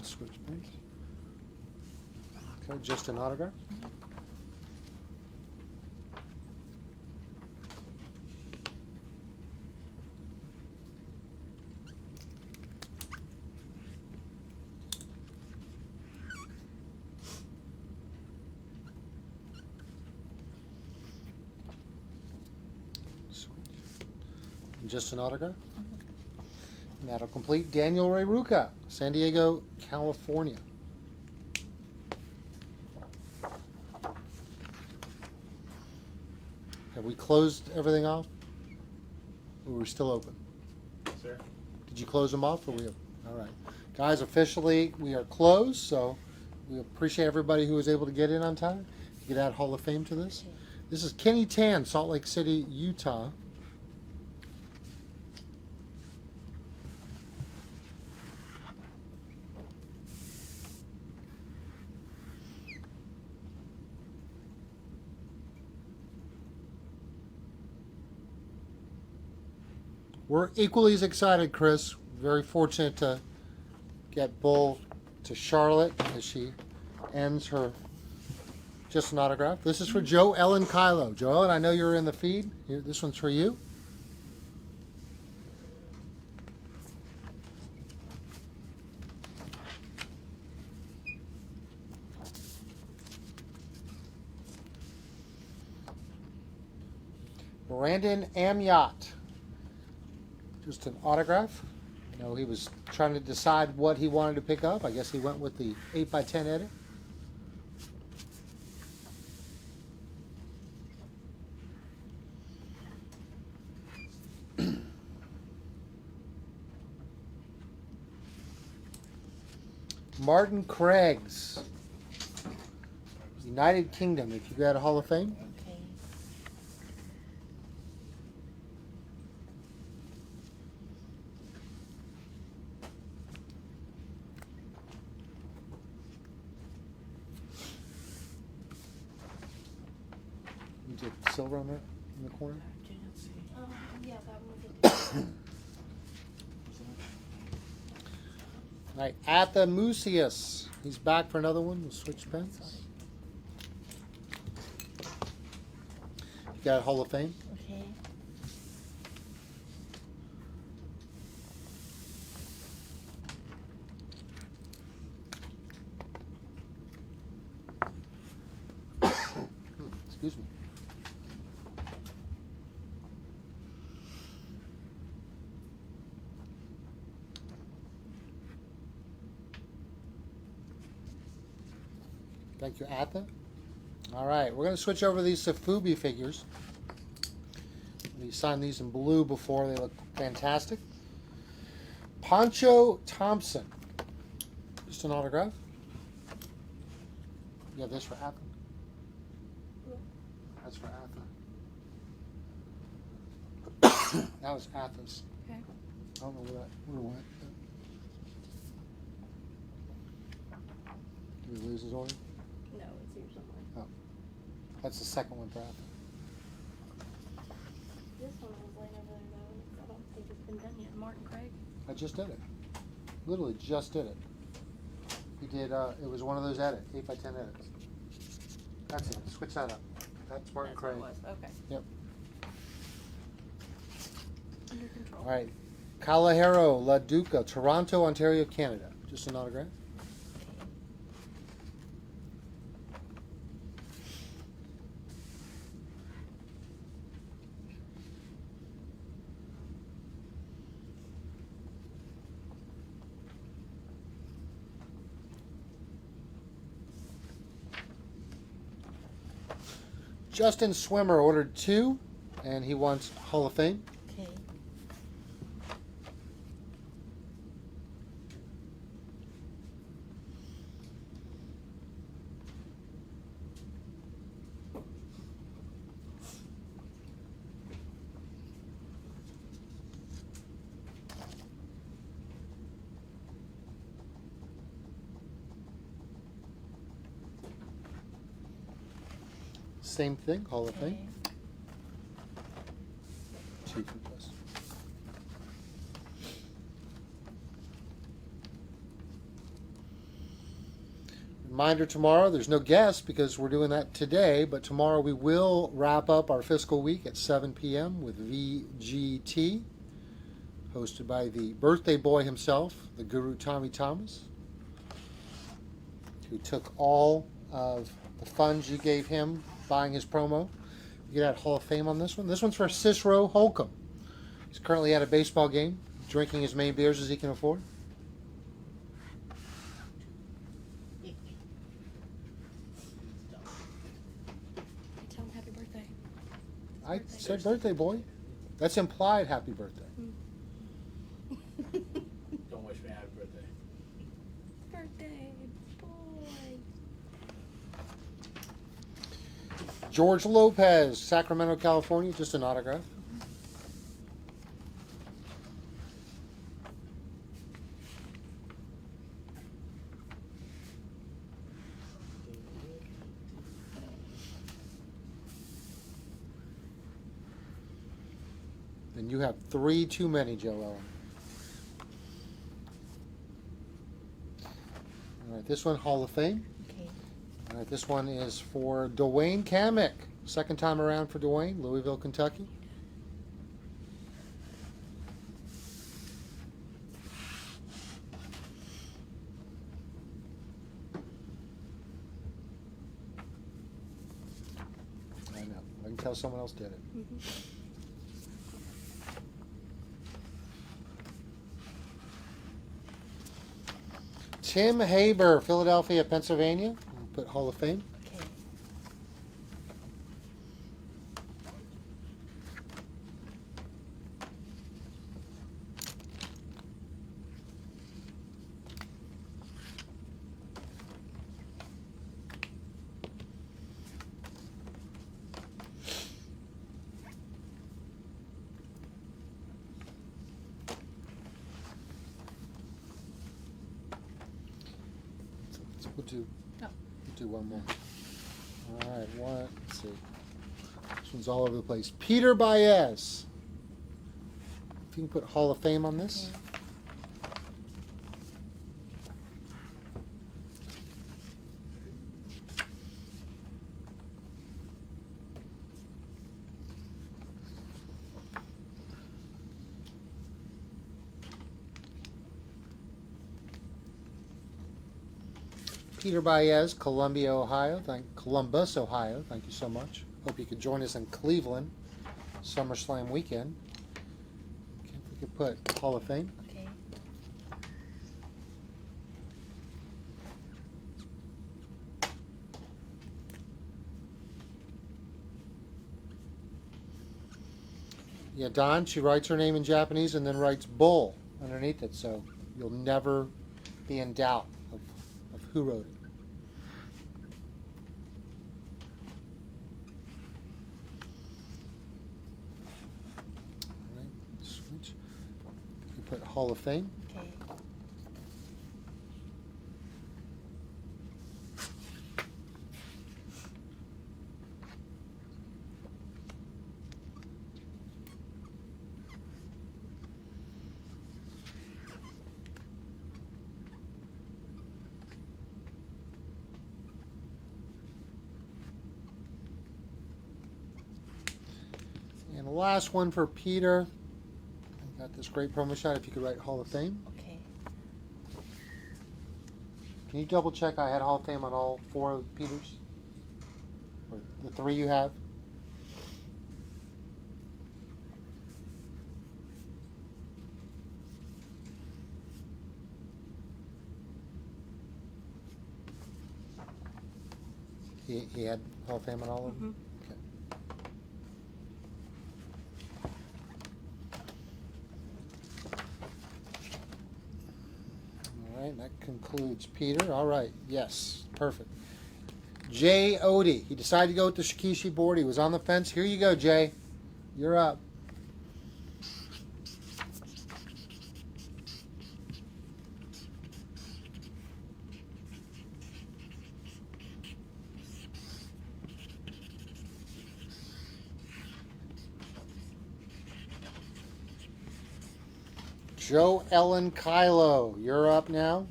Switch pens. Okay, just an autograph. Switch. Just an autograph. And that'll complete Daniel Ray Ruka, San Diego, California. Have we closed everything off? Or are we still open?
Sir?
Did Did you close them off, or we? All right, guys. Officially, we are closed. So we appreciate everybody who was able to get in on time. You could add Hall of Fame to this. This is Kenny Tan, Salt Lake City, Utah. We're equally as excited, Chris. Very fortunate to get Bull to Charlotte as she ends her just an autograph. This is for Joe Ellen Kylo. Joe Ellen, I know you're in the feed. Here, this one's for you. Brandon Amyot. Just an autograph. You know, he was trying to decide what he wanted to pick up. I guess he went with the 8x10 edit. Martin Craigs, United Kingdom. If you got a Hall of Fame.
Okay.
You did silver on that in the corner.
I can't see.
Yeah, that one.
All right, Athamusius. He's back for another one. We'll switch pens. You got a Hall of Fame.
Okay.
Excuse me. Thank you, Atha. All right, we're going to switch over to these Safubi figures. We signed these in blue before. They look fantastic. Poncho Thompson. Just an autograph. You have this for Atha? That's for Atha. That was Atha's.
Okay.
I don't know where it went. Did we lose his order?
No, it's here somewhere.
That's the second one for Atha.
This one was laying over there though. I don't think it's been done yet. Martin Craig.
I just did it. Literally just did it. He did, it was one of those 8x10 edits. That's it. Switch that up. That's Martin
That's what
Craig.
it was. Okay.
Yep.
Under control.
All right. Kalahero La Duca, Toronto, Ontario, Canada. Just an autograph. Justin Swimmer ordered 2, and he wants Hall of Fame.
Okay.
Same thing, Hall of Fame.
Okay.
2 for plus. Reminder tomorrow, there's no guest because we're doing that today, but tomorrow we will wrap up our fiscal week at 7 p.m. with VGT, hosted by the birthday boy himself, the Guru Tommy Thomas, who took all of the funds you gave him buying his promo. You get that Hall of Fame on this one. This one's for Cicero Holcomb. He's currently at a baseball game, drinking as many beers as he can afford.
Tell him happy birthday.
I said birthday boy. That's implied happy birthday. George Lopez, Sacramento, California, just an autograph. And you have 3 too many, Joe Ellen. All right, this one, Hall of Fame.
Okay.
All right, this one is for Dwayne Kamick. Second time around for Dwayne, Louisville, Kentucky. I know. I can tell someone else did it. Tim Haber, Philadelphia, Pennsylvania. We'll put Hall of Fame.
Okay.
So we'll do one more. All right, let's see. This one's all over the place. Peter Baez. If you can put Hall of Fame on this. Peter Baez, Columbus, Ohio. Thank you so much. Hope you could join us in Cleveland, SummerSlam weekend. Okay, if we could put Hall of Fame.
Okay.
Yeah, Don, she writes her name in Japanese and then writes bull underneath it, so you'll never be in doubt of who wrote it. All right, switch. You put Hall of Fame.
Okay.
And the last one for Peter. I got this great promo shot. If you could write Hall of Fame.
Okay.
Can you double check I had Hall of Fame on all 4 of Peter's? Or the 3 you have? He had Hall of Fame on all of them? Okay. All right, that concludes Peter. All right, yes, perfect. Jay Odie. He decided to go with the Shikishi board. He was on the fence. Here you go, Jay. You're up. Joe Ellen Kylo, you're up now.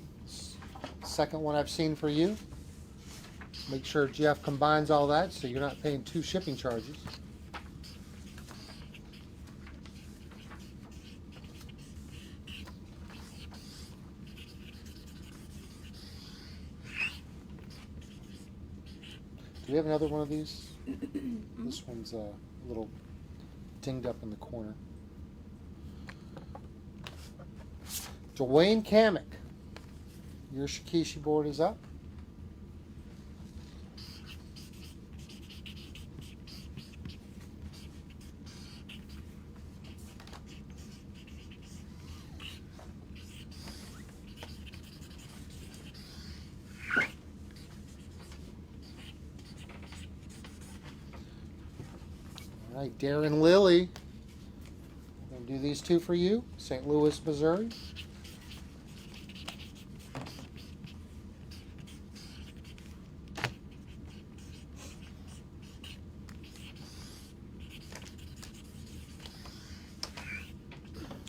Second one I've seen for you. Make sure Jeff combines all that so you're not paying 2 shipping charges. Do we have another one of these? This one's a little dinged up in the corner. Dwayne Kamick, your Shikishi board is up. All right, Darren Lilly. I'm going to do these two for you. St. Louis, Missouri.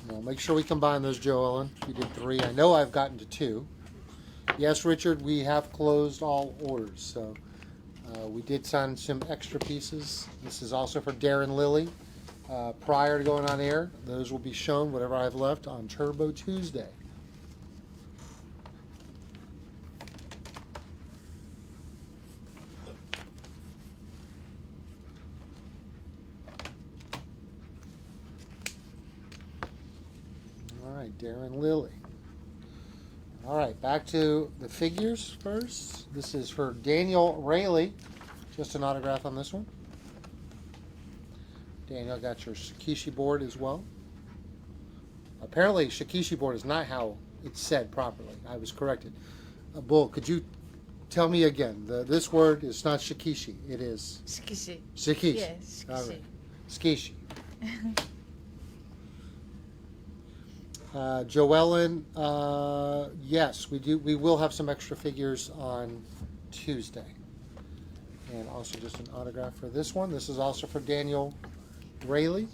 Well, make sure we combine those, Joe Ellen. You did 3. I know I've gotten to 2. Yes, Richard, we have closed all orders, so we did sign some extra pieces. This is also for Darren Lilly. Prior to going on air, those will be shown, whatever I have left, on Turbo Tuesday. All right, Darren Lilly. All right, back to the figures first. This is for Daniel Rayleigh. Just an autograph on this one. Daniel got your Shikishi board as well. Apparently, Shikishi board is not how it's said properly. I was corrected. Bull, could you tell me again? This word is not Shikishi. It is
Shikishi.
Shikishi.
Yes,
All
Shikishi.
right. Shikishi. Joellen, yes, we do. We will have some extra figures on Tuesday, and also just an autograph for this one. This is also for Daniel Rayleigh.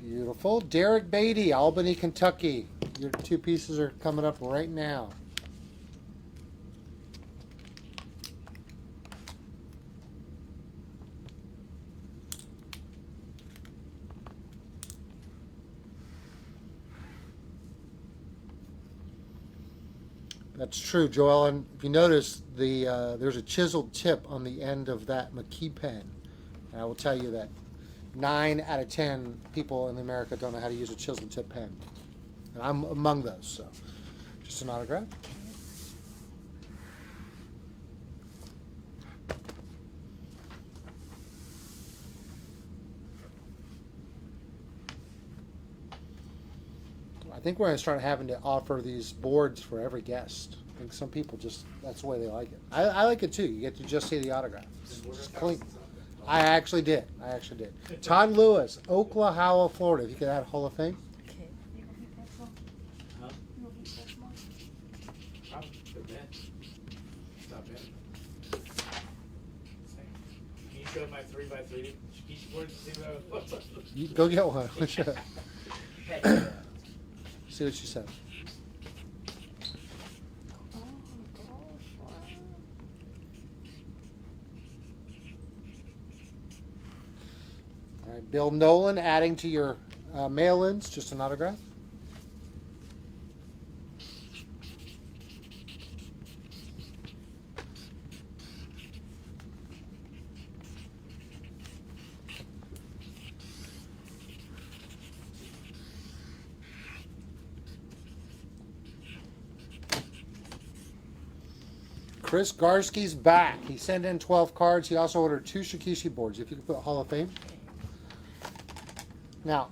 Beautiful. Derek Beatty, Albany, Kentucky. Your 2 pieces are coming up right now. That's true, Joel. And if you notice, there's a chiseled tip on the end of that McKee pen. And I will tell you that 9 out of 10 people in America don't know how to use a chiseled tip pen. And I'm among those, so just an autograph. I think we're going to start having to offer these boards for every guest. I think some people just, that's the way they like it. I like it too. You get to just see the autograph. It's clean. I actually did. Todd Lewis, Oklahoma, Florida. If you could add Hall of Fame.
Okay.
Huh? Probably. Good bet. Stop it. Can you show my 3x3 Shikishi board to see what I was?
You go get one. See what she said. All right, Bill Nolan adding to your mail-ins, just an autograph. Chris Garsky's back. He sent in 12 cards. He also ordered 2 Shikishi boards. If you could put Hall of Fame. Now,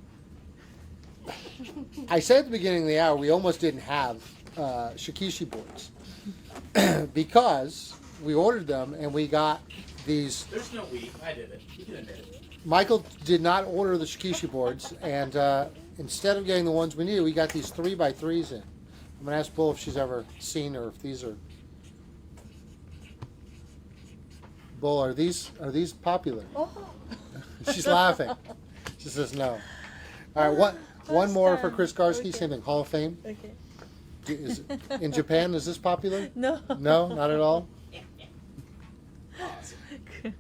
I said at the beginning of the hour we almost didn't have Shikishi boards because we ordered them and we got these.
There's no we. I did it. You can admit it.
Michael did not order the Shikishi boards, and instead of getting the ones we needed, we got these 3x3s in. I'm going to ask Bull if she's ever seen or if these are. Bull, are these popular?
Oh.
She's laughing. She says no. All right, one more for Chris Garsky.
Okay.
Same thing, Hall of Fame.
Okay.
In Japan, is this popular?
No.
No, not at all.
The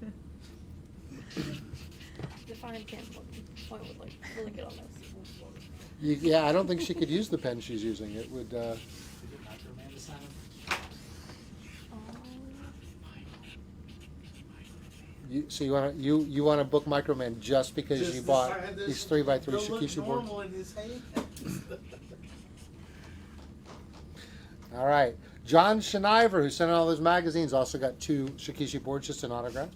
fine pen point would look really good on this.
Yeah, I don't think she could use the pen she's using. It would.
Did you microman to sign them?
So you want to book Microman just because
Just
you
to
bought
sign this,
these 3x3
Don't look
Shikishi boards?
normal in his hands.
All right. John Scheniver, who sent out all those magazines, also got 2 Shikishi boards, just an autograph.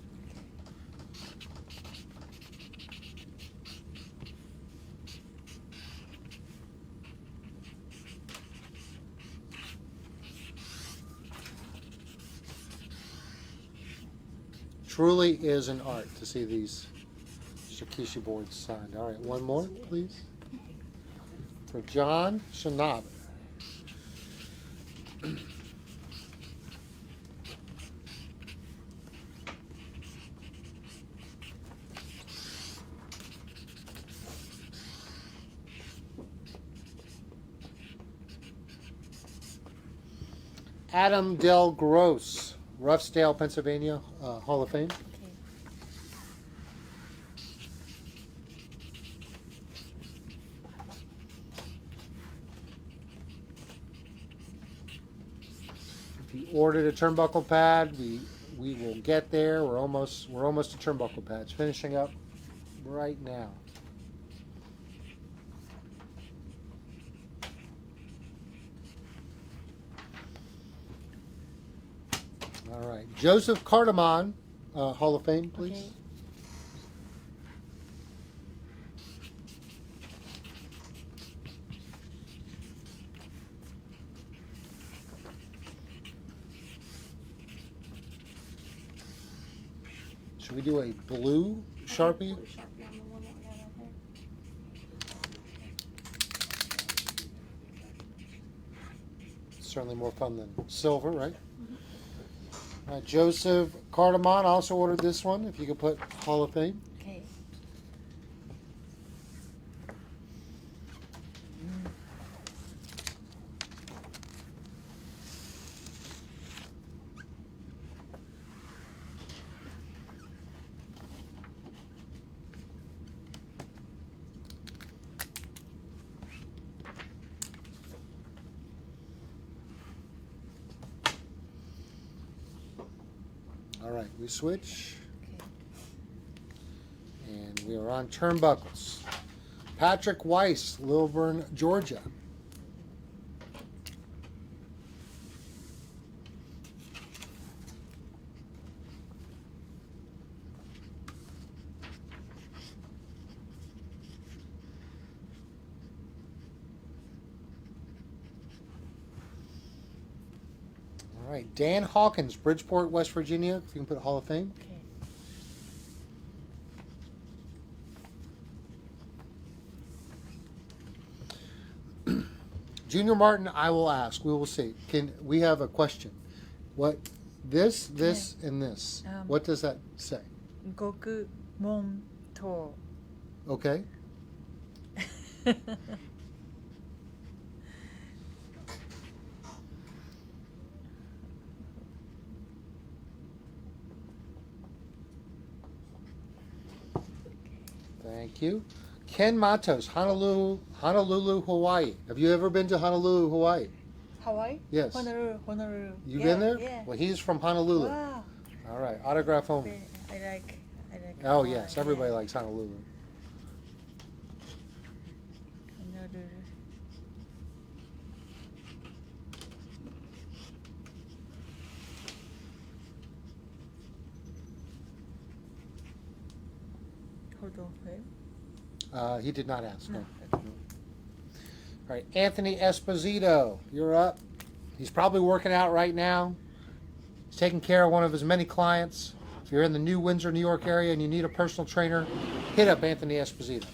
Truly is an art to see these Shikishi boards signed. All right, one more, please. For John Shinabe. Adam Del Gross, Roughsdale, Pennsylvania, Hall of Fame.
Okay.
If you ordered a turnbuckle pad, we will get there. We're almost to turnbuckle pads. Finishing up right now. All right, Joseph Cardamon, Hall of Fame, please.
Okay.
Should we do a blue Sharpie?
Blue Sharpie on the one that we got out there.
Certainly more fun than silver, right? Joseph Cardamon also ordered this one. If you could put Hall of Fame.
Okay.
All right, we switch.
Okay.
And we are on turnbuckles. Patrick Weiss, Lilburn, Georgia. All right, Dan Hawkins, Bridgeport, West Virginia. If you can put Hall of Fame.
Okay.
Junior Martin, I will ask. We will see. Can we have a question? What this, and this? What does that say?
獄門島
Okay. Thank you. Ken Matos, Honolulu, Hawaii. Have you ever been to Honolulu, Hawaii?
Hawaii?
Yes.
Honolulu.
You
Yeah,
been there?
Yeah.
Well, he's from Honolulu.
Wow.
All right, autograph only.
I like
Oh
Hawaii,
yes, everybody
yeah.
likes Honolulu.
Honolulu. Hold on, wait.
He did not ask. No.
No.
All right, Anthony Esposito, you're up. He's probably working out right now. He's taking care of one of his many clients. If you're in the New Windsor, New York area and you need a personal trainer, hit up Anthony Esposito.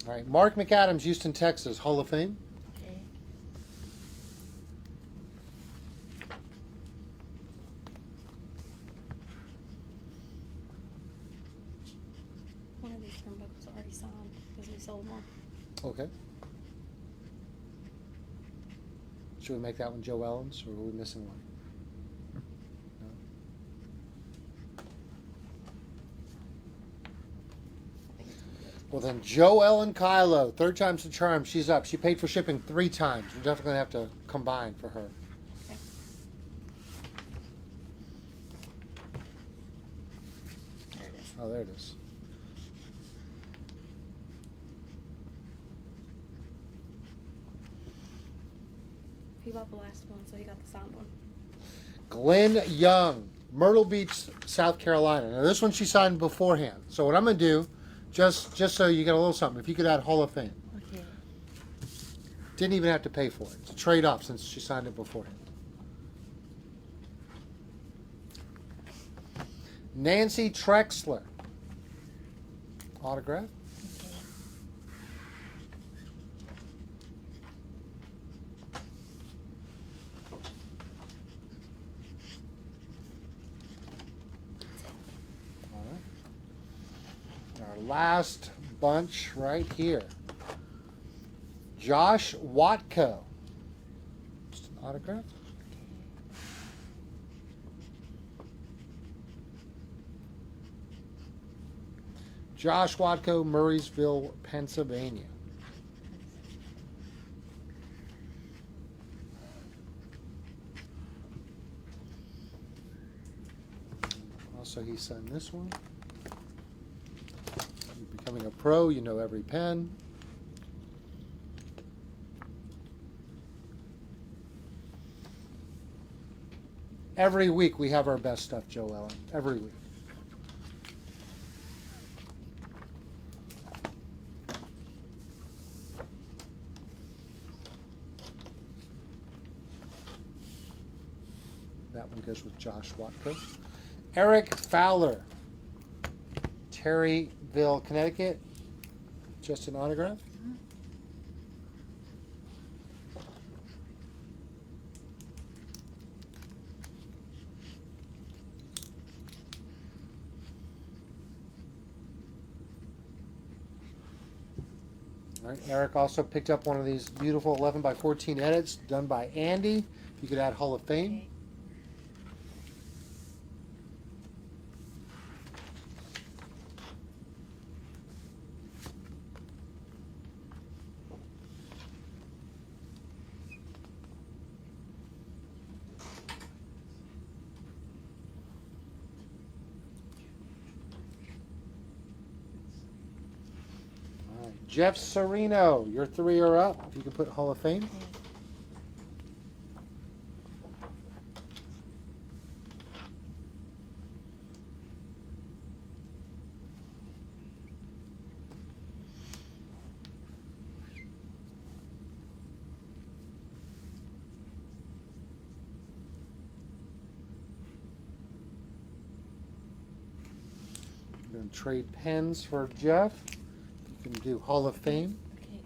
All right, Mark McAdams, Houston, Texas, Hall of Fame.
Okay.
One of these turnbuckles already signed because we sold one.
Okay. Should we make that one Joe Ellen's, or are we missing one? No. Well then, Joe Ellen Kylo, third time's the charm. She's up. She paid for shipping 3 times. We're definitely gonna have to combine for her.
Okay.
Oh, there it is.
He bought the last one, so he got the signed one.
Glenn Young, Myrtle Beach, South Carolina. Now this one she signed beforehand. So what I'm going to do, just so you get a little something, if you could add Hall of Fame.
Okay.
Didn't even have to pay for it. It's a trade-off since she signed it beforehand. Nancy Trexler. Autograph.
Okay.
All right. Our last bunch right here. Josh Watko. Just an autograph. Josh Watko, Murraysville, Pennsylvania. Also, he signed this one. You're becoming a pro, you know every pen. Every week we have our best stuff, Joe Ellen. Every week. That one goes with Josh Watko. Eric Fowler, Terryville, Connecticut. Just an autograph. All right, Eric also picked up one of these beautiful 11 by 14 edits done by Andy. You could add Hall of Fame.
Okay.
All right, Jeff Serino, your three are up. If you could put Hall of Fame.
Okay.
We're going to trade pens for Jeff. You can do Hall of Fame.
Okay.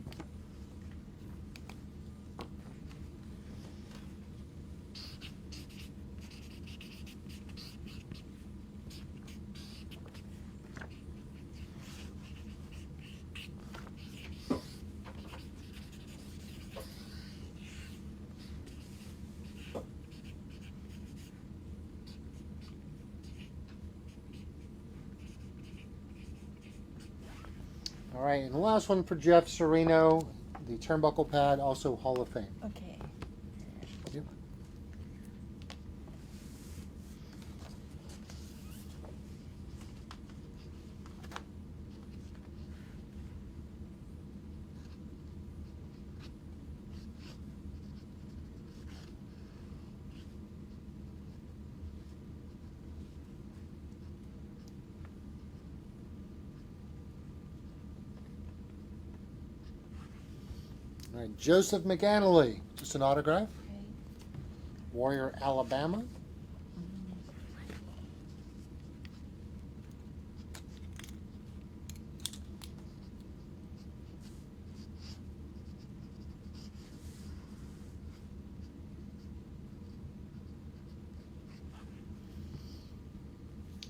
All right, and the last one for Jeff Serino, the turnbuckle pad, also Hall of Fame.
Okay.
Yep. All right, Joseph McAnally, just an autograph.
Okay.
Warrior, Alabama.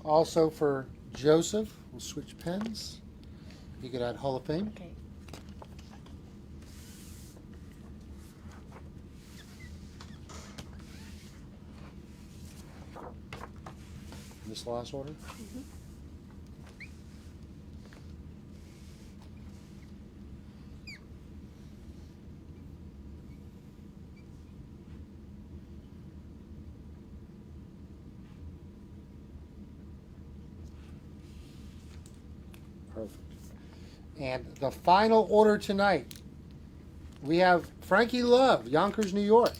Also for Joseph, we'll switch pens. You could add Hall of Fame.
Okay.
This last order. Perfect. And the final order tonight, we have Frankie Love, Yonkers, New York.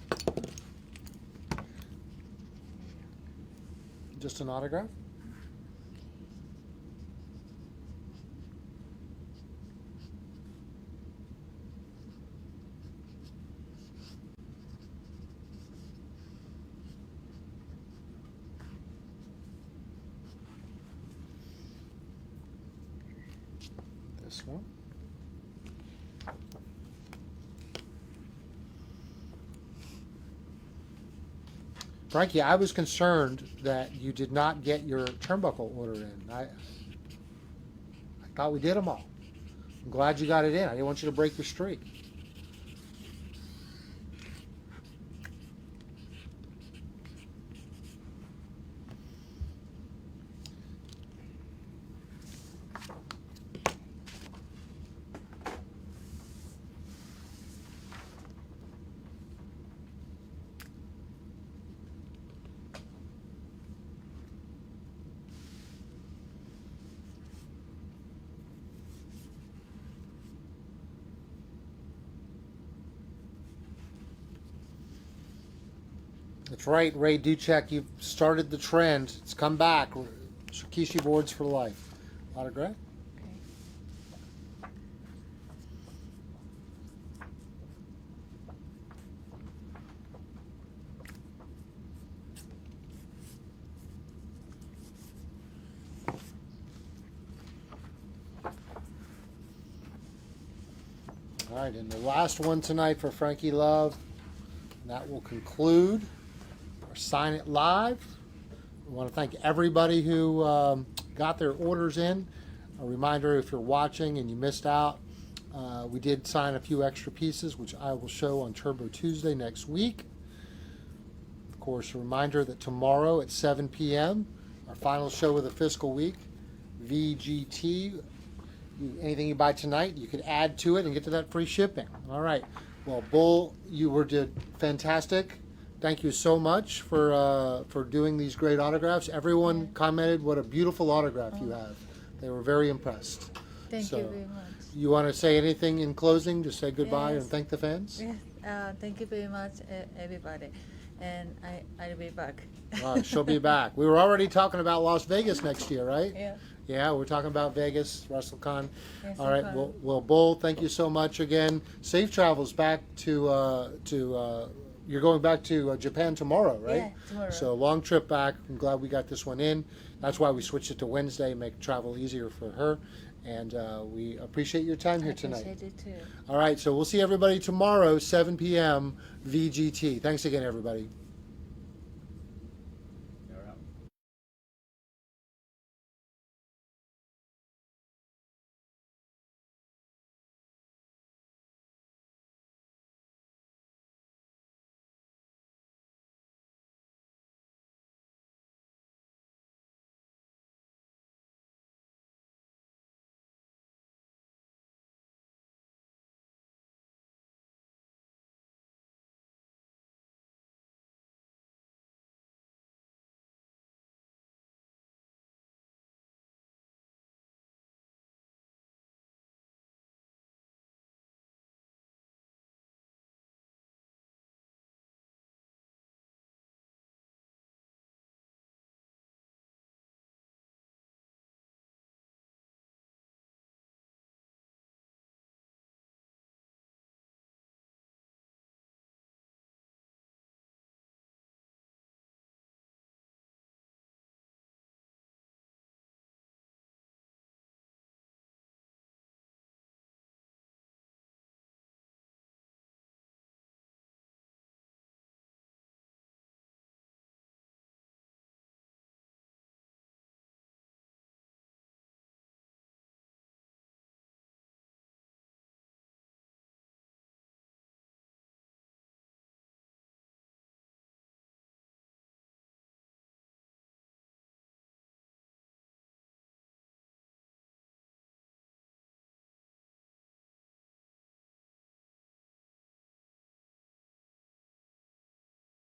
Just an autograph? This one. Frankie, I was concerned that you did not get your turnbuckle order in. I thought we did them all. I'm glad you got it in. I didn't want you to break your streak. That's right, Ray Duchek. You've started the trend. It's come back. Shikishi boards for life. Autograph?
Okay.
All right, and the last one tonight for Frankie Love. And that will conclude our Sign It Live. We want to thank everybody who got their orders in. A reminder, if you're watching and you missed out, we did sign a few extra pieces, which I will show on Turbo Tuesday next week. Of course, a reminder that tomorrow at 7 p.m., our final show of the fiscal week, VGT. Anything you buy tonight, you could add to it and get to that free shipping. All right. Well, Bull, you did fantastic. Thank you so much for doing these great autographs. Everyone commented what a beautiful autograph you have. They were very impressed.
Thank you very much.
You want to say anything in closing? Just say goodbye and
Yes.
thank the fans?
Yes, thank you very much, everybody. And I'll be back.
All right, she'll be back. We were already talking about Las Vegas next year, right?
Yeah.
Yeah, we're talking about Vegas, WrestleCon.
Yes,
All right, well, Bull, thank you so much again. Safe travels back to you're going back to Japan tomorrow, right?
Yeah, tomorrow.
So long trip back. I'm glad we got this one in. That's why we switched it to Wednesday, make travel easier for her. And we appreciate your time here tonight.
I appreciate it too.
All right, so we'll see everybody tomorrow, 7 p.m. VGT. Thanks again, everybody.